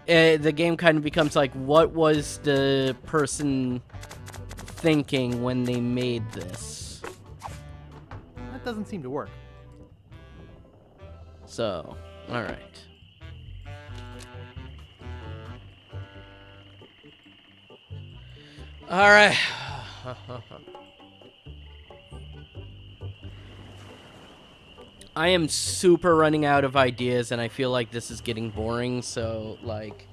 A: The game kind of becomes like, what was the person thinking when they made this?
C: That doesn't seem to work.
A: So, alright. Alright. I am super running out of ideas, and I feel like this is getting boring, so, like...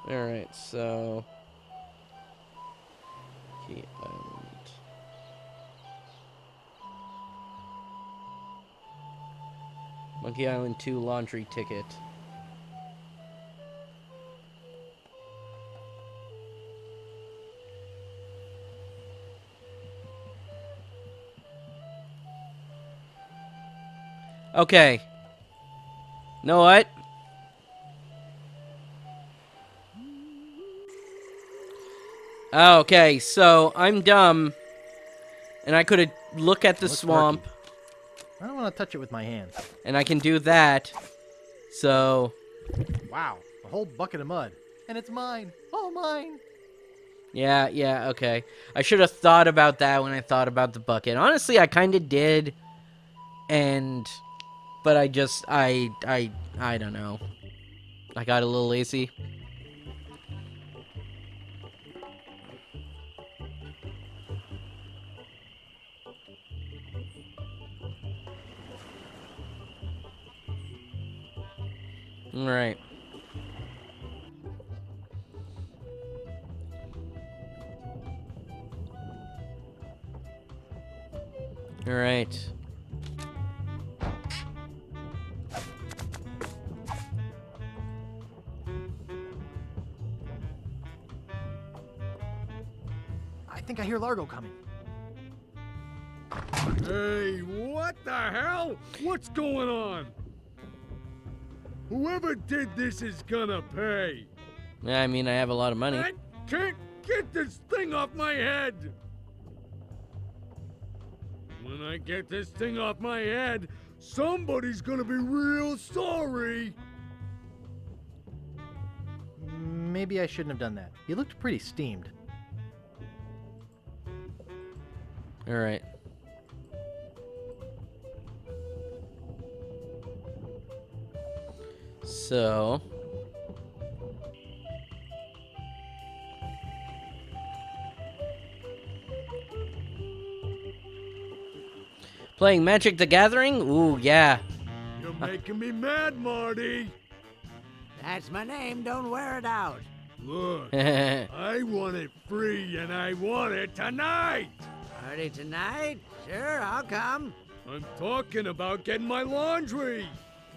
A: Alright, so... Key Island. Monkey Island 2 laundry ticket. Okay. Know what? Okay, so I'm dumb, and I could look at the swamp.
C: Murky. I don't want to touch it with my hands.
A: And I can do that. So.
C: Wow, a whole bucket of mud, and it's mine. All mine.
A: Yeah, okay. I should have thought about that when I thought about the bucket. Honestly, I kind of did, but I just, I don't know. I got a little lazy. All right. All right.
C: I think I hear Largo coming.
O: Hey, what the hell? What's going on? Whoever did this is gonna pay.
A: Yeah, I mean, I have a lot of money.
O: I can't get this thing off my head. When I get this thing off my head, somebody's gonna be real sorry.
C: Maybe I shouldn't have done that. You looked pretty steamed.
A: All right. So. Playing Magic the Gathering? Ooh, yeah.
O: You're making me mad, Marty.
H: That's my name. Don't wear it out.
O: Look, I want it free, and I want it tonight.
H: Party tonight? Sure, I'll come.
O: I'm talking about getting my laundry.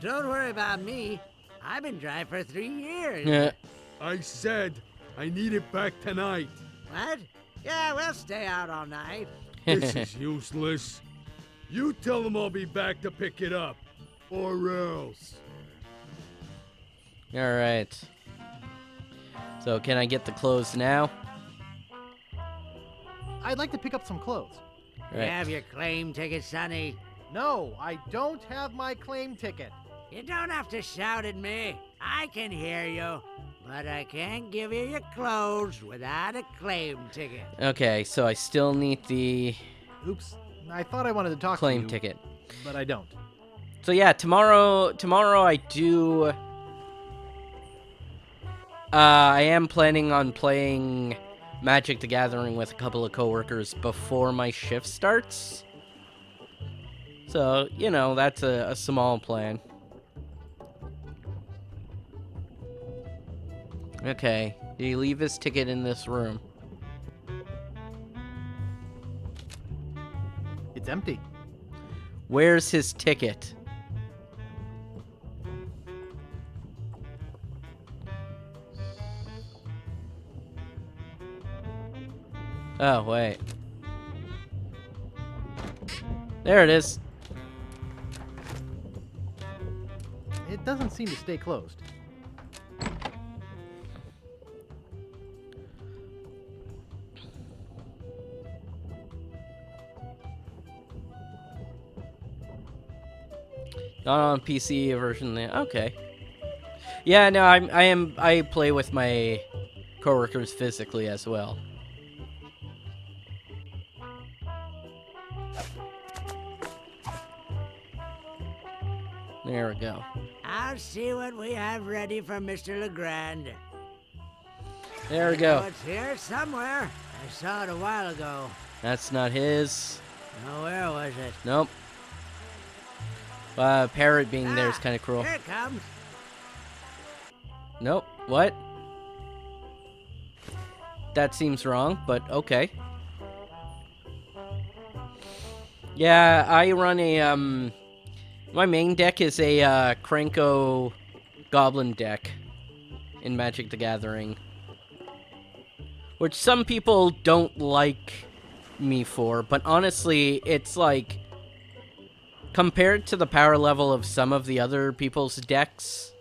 H: Don't worry about me. I've been dry for 3 years.
A: Yeah.
O: I said I need it back tonight.
H: What? Yeah, we'll stay out all night.
O: This is useless. You tell them I'll be back to pick it up, or else.
A: All right. So can I get the clothes now?
C: I'd like to pick up some clothes.
H: You have your claim ticket, Sonny?
C: No, I don't have my claim ticket.
H: You don't have to shout at me. I can hear you. But I can't give you your clothes without a claim ticket.
A: Okay, so I still need the...
C: Oops, I thought I wanted to talk
A: claim
C: to you,
A: ticket.
C: but I don't.
A: So yeah, tomorrow I do... I am planning on playing Magic the Gathering with a couple of coworkers before my shift starts. So, you know, that's a small plan. Okay, did he leave his ticket in this room?
C: It's empty.
A: Where's his ticket? Oh, wait. There it is.
C: It doesn't seem to stay closed.
A: Not on PC version there. Okay. Yeah, no, I play with my coworkers physically as well. There we go.
H: I'll see what we have ready for Mr. Legrand.
A: There we go.
H: Oh, it's here somewhere. I saw it a while ago.
A: That's not his.
H: Oh, where was it?
A: Nope. Parrot being there is kind of cruel.
H: Here it comes.
A: Nope. What? That seems wrong, but okay. Yeah, I run a, my main deck is a, Krenko Goblin deck in Magic the Gathering. Which some people don't like me for, but honestly, it's like... compared to the power level of some of the other people's decks,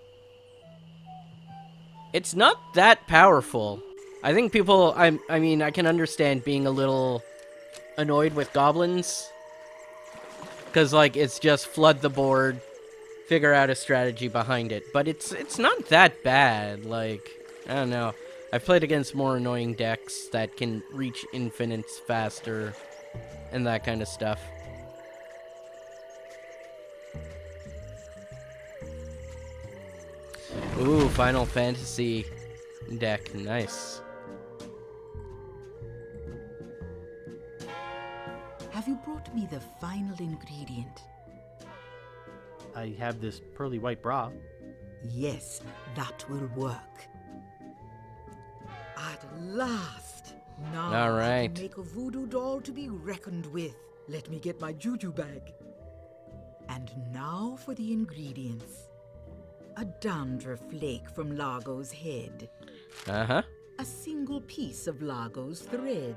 A: it's not that powerful. I think people, I mean, I can understand being a little annoyed with goblins. Because, like, it's just flood the board, figure out a strategy behind it. But it's not that bad. Like, I don't know. I've played against more annoying decks that can reach infinites faster and that kind of stuff. Ooh, Final Fantasy deck. Nice.
K: Have you brought me the final ingredient?
C: I have this pearly white bra.
K: Yes, that will work. At last! Now
A: All
K: I
A: right.
K: can make a voodoo doll to be reckoned with. Let me get my juju bag. And now for the ingredients. A dandruff flake from Largo's head.
A: Uh-huh.
K: A single piece of Largo's thread.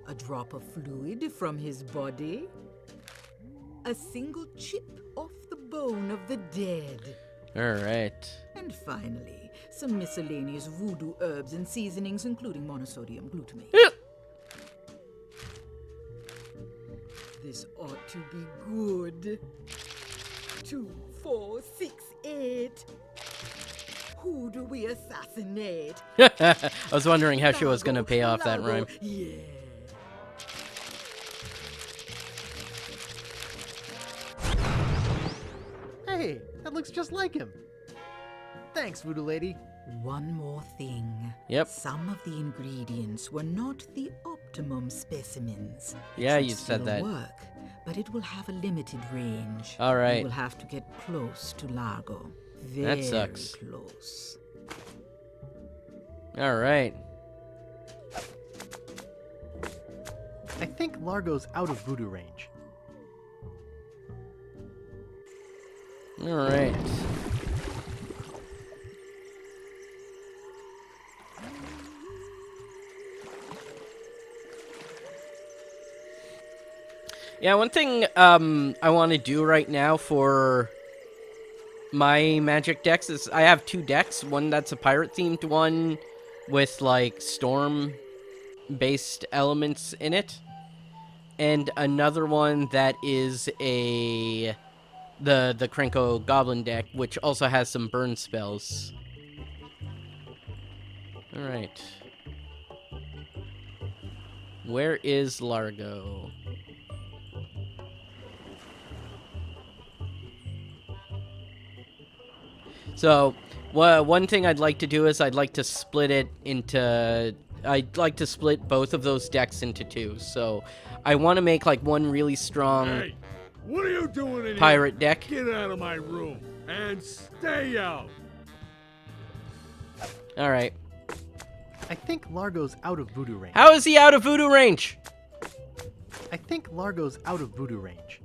K: A drop of fluid from his body. A single chip off the bone of the dead.
A: All right.
K: And finally, some miscellaneous voodoo herbs and seasonings, including monosodium glutamate. This ought to be good. 2, 4, 6, 8. Who do we assassinate?
A: I was wondering how she was going to pay off that rhyme.
K: Yeah.
C: Hey, that looks just like him. Thanks, Voodoo Lady.
K: One more thing.
A: Yep.
K: Some of the ingredients were not the optimum specimens.
A: Yeah,
K: It
A: you
K: should
A: said
K: still
A: that.
K: Work, but it will have a limited range.
A: All right.
K: You will have to get close to Largo. Very
A: That sucks.
K: close.
A: All right.
C: I think Largo's out of voodoo range.
A: All right. Yeah, one thing I want to do right now for my magic decks is I have 2 decks. One that's a pirate themed one with like storm based elements in it, and another one that is the Krenko Goblin deck, which also has some burn spells. All right. Where is Largo? So, one thing I'd like to do is I'd like to split it into... I'd like to split both of those decks into 2. So, I want to make like one really strong
O: Hey, what are you doing in
A: pirate
O: here?
A: deck.
O: Get out of my room and stay out.
A: All right.
C: I think Largo's out of voodoo range.
A: How is he out of voodoo range?
C: I think Largo's out of voodoo range.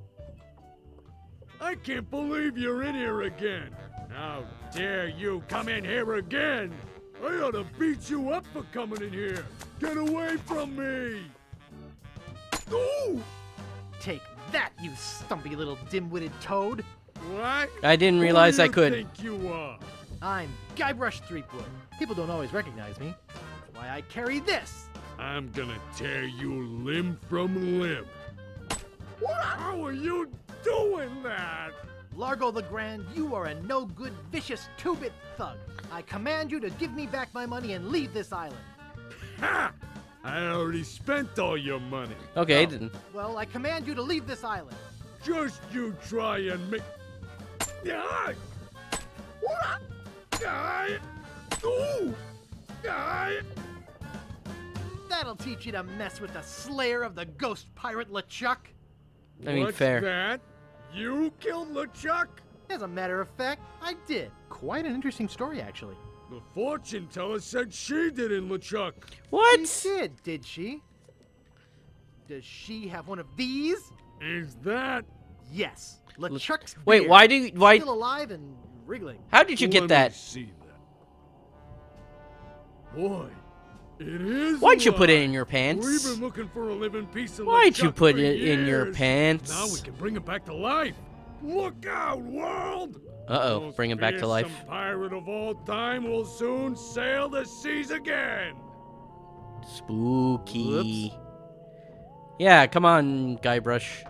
O: I can't believe you're in here again. How dare you come in here again? I ought to beat you up for coming in here. Get away from me. Ooh!
C: Take that, you stumpy little dim-witted toad.
O: What?
A: I didn't realize I could.
O: Who do you think you are?
C: I'm Guybrush Threepwood. People don't always recognize me. That's why I carry this.
O: I'm gonna tear you limb from limb. How are you doing that?
C: Largo the Grand, you are a no-good, vicious, two-bit thug. I command you to give me back my money and leave this island.
O: Ha! I already spent all your money.
A: Okay, then.
C: Well, I command you to leave this island.
O: Just you try and make... Yeah! Ooh!
C: That'll teach you to mess with the slayer of the ghost pirate LeChuck.
A: I mean,
O: What's
A: fair.
O: that? You killed LeChuck?
C: As a matter of fact, I did. Quite an interesting story, actually.
O: The fortune teller said she did in LeChuck.
A: What?
C: She did she? Does she have one of these?
O: Is that?
C: Yes. LeChuck's
A: Wait,
C: beard.
A: why do you... Why...
C: Still alive and wriggling.
A: How did you get
O: Let
A: that?
O: me see that. Boy, it is
A: Why'd you put it
O: alive.
A: in your pants?
O: We've been looking for a living piece of
A: Why'd you
O: LeChuck
A: put
O: for
A: it in your
O: years.
A: pants?
O: Now we can bring it back to life. Look out, world!
A: Uh-oh,
O: Most
A: bring him back to life.
O: fearsome pirate of all time will soon sail the seas again.
A: Spooky. Yeah, come on, Guybrush.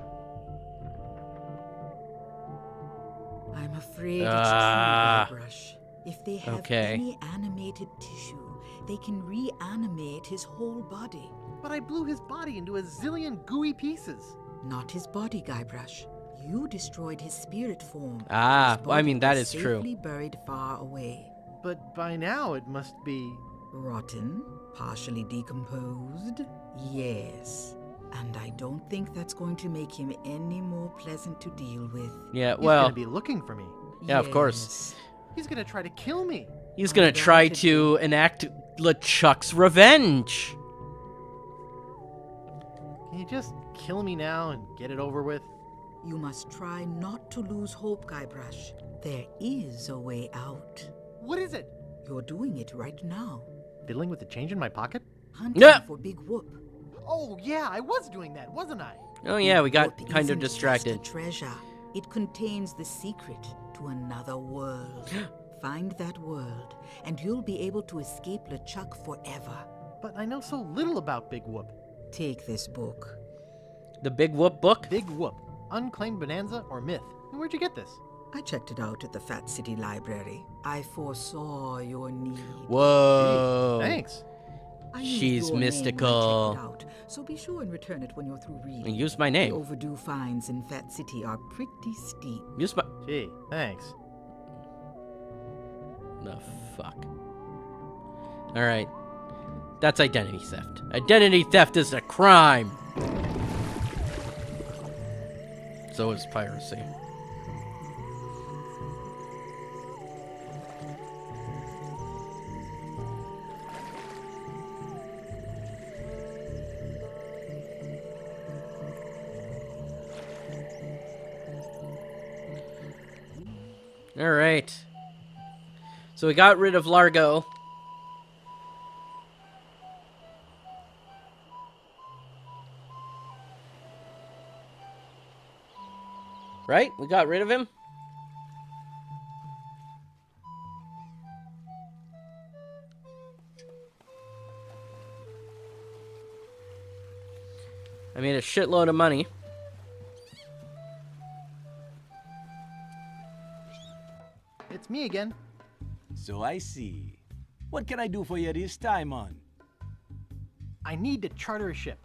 K: I'm afraid
A: Ah.
K: it's true, Guybrush. If they have
A: Okay.
K: any animated tissue, they can reanimate his whole body.
C: But I blew his body into a zillion gooey pieces.
K: Not his body, Guybrush. You destroyed his spirit form.
A: Ah,
K: His
A: well, I
K: body
A: mean, that
K: was
A: is true.
K: safely buried far away.
C: But by now it must be...
K: Rotten? Partially decomposed? Yes. And I don't think that's going to make him any more pleasant to deal with.
A: Yeah,
C: He's
A: well...
C: gonna be looking for me.
A: Yeah, of course.
C: He's gonna try to kill me.
A: He's gonna try to enact LeChuck's revenge.
C: Can you just kill me now and get it over with?
K: You must try not to lose hope, Guybrush. There is a way out.
C: What is it?
K: You're doing it right now.
C: Fiddling with the change in my pocket?
K: Hunting
A: Yeah.
K: for Big Whoop.
C: Oh yeah, I was doing that, wasn't I?
A: Oh yeah, we got
K: Whoop
A: kind of
K: isn't just
A: distracted.
K: a treasure. It contains the secret to another world. Find that world, and you'll be able to escape LeChuck forever.
C: But I know so little about Big Whoop.
K: Take this book.
A: The Big Whoop book?
C: Big Whoop. Unclaimed bonanza or myth? And where'd you get this?
K: I checked it out at the Fat City Library. I foresaw your need.
A: Whoa.
C: Thanks.
K: I used
A: She's
K: your name when I
A: mystical.
K: checked it out, so be sure and return it when you're through reading.
A: And use my
K: The
A: name.
K: overdue fines in Fat City are pretty steep.
A: Use my...
C: Gee, thanks.
A: The fuck. Alright. That's identity theft. Identity theft is a crime! So is piracy. Alright. So we got rid of Largo. Right? We got rid of him? I made a shitload of money.
C: It's me again.
N: So I see. What can I do for you this time, on?
C: I need to charter a ship.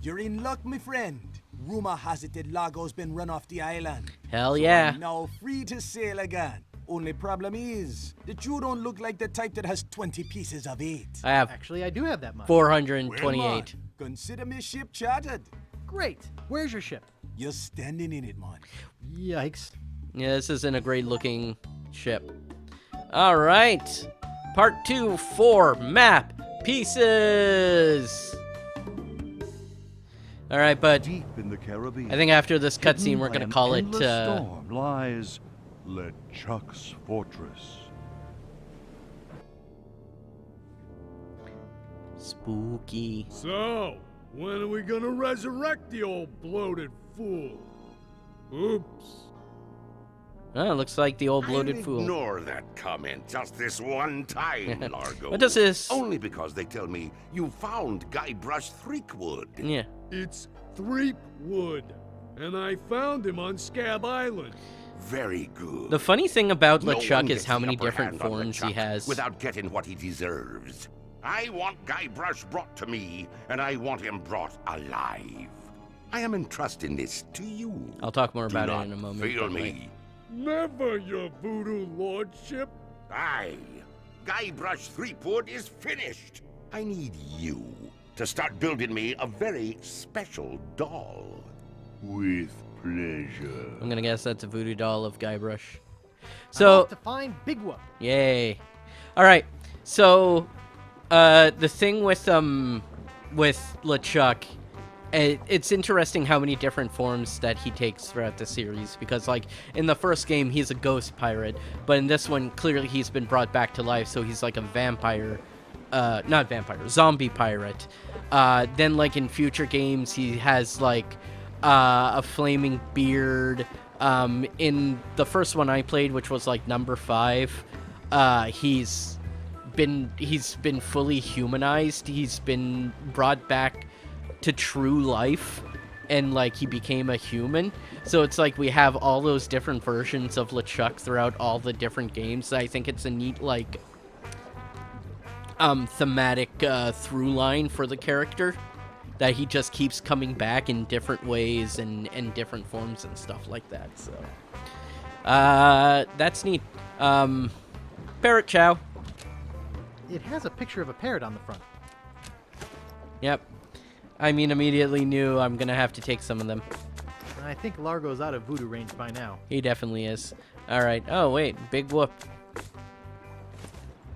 N: You're in luck, my friend. Rumor has it that Largo's been run off the island.
A: Hell
N: so
A: yeah.
N: I'm now free to sail again. Only problem is that you don't look like the type that has 20 pieces of it.
A: I have.
C: Actually, I do have that much.
A: 428.
N: Well, man, consider me ship chartered.
C: Great. Where's your ship?
N: You're standing in it, man.
C: Yikes.
A: Yeah, this isn't a great looking ship. All right. Part 2 for map pieces. All right, but
P: deep in the Caribbean,
A: I think after this cutscene, we're gonna call it.
P: Storm lies LeChuck's fortress.
A: Spooky.
O: So, when are we gonna resurrect the old bloated fool? Oops.
A: Oh, looks like the old bloated fool.
D: Ignore that comment just this one time, Largo.
A: What does this?
D: Only because they tell me you found Guybrush Threepwood.
A: Yeah.
O: It's Threepwood, and I found him on Scab Island.
D: Very good.
A: The funny thing about
D: No
A: LeChuck
D: one
A: is
D: gets
A: how
D: the
A: many
D: upper
A: different
D: hand on
A: forms he
D: LeChuck
A: has.
D: without getting what he deserves. I want Guybrush brought to me, and I want him brought alive. I am entrusting this to you.
A: I'll talk more about
D: Do
A: it in a
D: not
A: moment.
D: fail
A: but, like,
D: me.
O: Never, your voodoo lordship.
D: Aye. Guybrush Threepwood is finished. I need you to start building me a very special doll.
P: With pleasure.
A: I'm gonna guess that's a voodoo doll of Guybrush.
C: I'm
A: So,
C: off to find Big Whoop.
A: yay. All right. So, the thing with LeChuck, it's interesting how many different forms that he takes throughout the series, because like in the first game he's a ghost pirate, but in this one clearly he's been brought back to life, so he's like a vampire, not vampire, zombie pirate. Then like in future games he has like a flaming beard. In the first one I played, which was like number 5, he's been fully humanized. He's been brought back to true life, and like he became a human. So it's like we have all those different versions of LeChuck throughout all the different games. I think it's a neat like thematic through line for the character, that he just keeps coming back in different ways and different forms and stuff like that. So that's neat. Parrot Chow.
C: It has a picture of a parrot on the front.
A: Yep. I mean, immediately knew I'm gonna have to take some of them.
C: I think Largo's out of voodoo range by now.
A: He definitely is. Alright. Oh, wait. Big Whoop.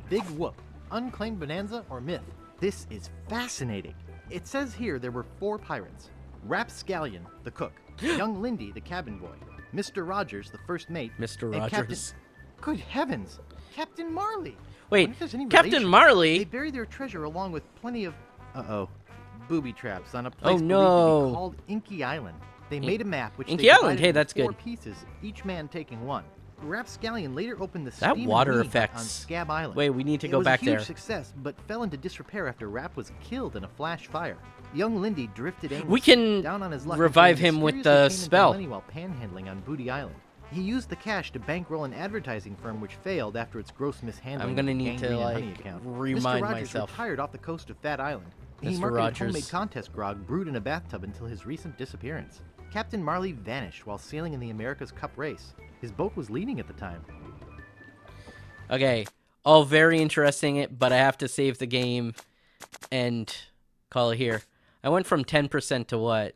C: Big Whoop. Unclaimed bonanza or myth? This is fascinating. It says here there were 4 pirates. Rapscallion, the cook. Young Lindy, the cabin boy. Mr. Rogers, the first mate.
A: Mr.
C: and
A: Rogers.
C: Good heavens! Captain Marley!
A: Wait,
C: If there's any
A: Captain
C: relation,
A: Marley?
C: They buried their treasure along with plenty of... booby traps on a place
A: Oh,
C: believed
A: no.
C: to be called Inky Island. They made a map which
A: Inky
C: they
A: Island,
C: divided
A: hey,
C: into
A: that's
C: 4
A: good.
C: pieces, each man taking one. Rapscallion later opened the
A: That
C: Steam
A: water
C: and Wing Hut
A: effects.
C: on Scab Island.
A: Wait, we need to
C: It
A: go
C: was
A: back
C: a huge
A: there.
C: success, but fell into disrepair after Rap was killed in a flash fire. Young Lindy drifted aimlessly
A: We can
C: down on his luck
A: revive
C: until he
A: him with
C: mysteriously
A: the
C: came into
A: spell.
C: money while panhandling on Booty Island. He used the cash to bankroll an advertising firm which failed after its gross mishandling.
A: I'm gonna
C: of the
A: need to,
C: Gangrene and Honey
A: like,
C: account.
A: remind
C: Mr. Rogers
A: myself.
C: retired off the coast of Fat Island. He
A: Mr.
C: marketed
A: Rogers.
C: homemade contest grog brewed in a bathtub until his recent disappearance. Captain Marley vanished while sailing in the America's Cup race. His boat was leading at the time.
A: Okay. All very interesting, but I have to save the game and call it here. I went from 10% to what?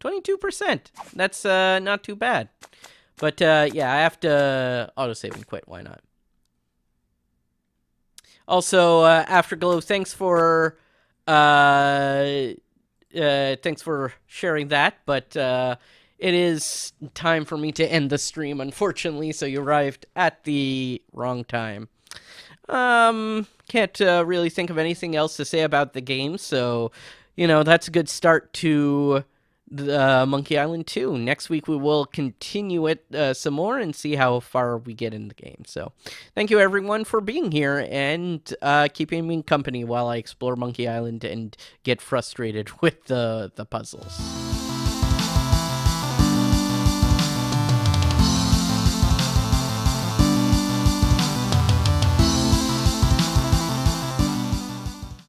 A: 22%. That's not too bad. But yeah, I have to autosave and quit. Why not? Also, Afterglow, thanks for sharing that. But it is time for me to end the stream, unfortunately. So you arrived at the wrong time. Can't really think of anything else to say about the game. So, you know, that's a good start to Monkey Island 2. Next week we will continue it some more and see how far we get in the game. So thank you everyone for being here and keeping me company while I explore Monkey Island and get frustrated with the puzzles.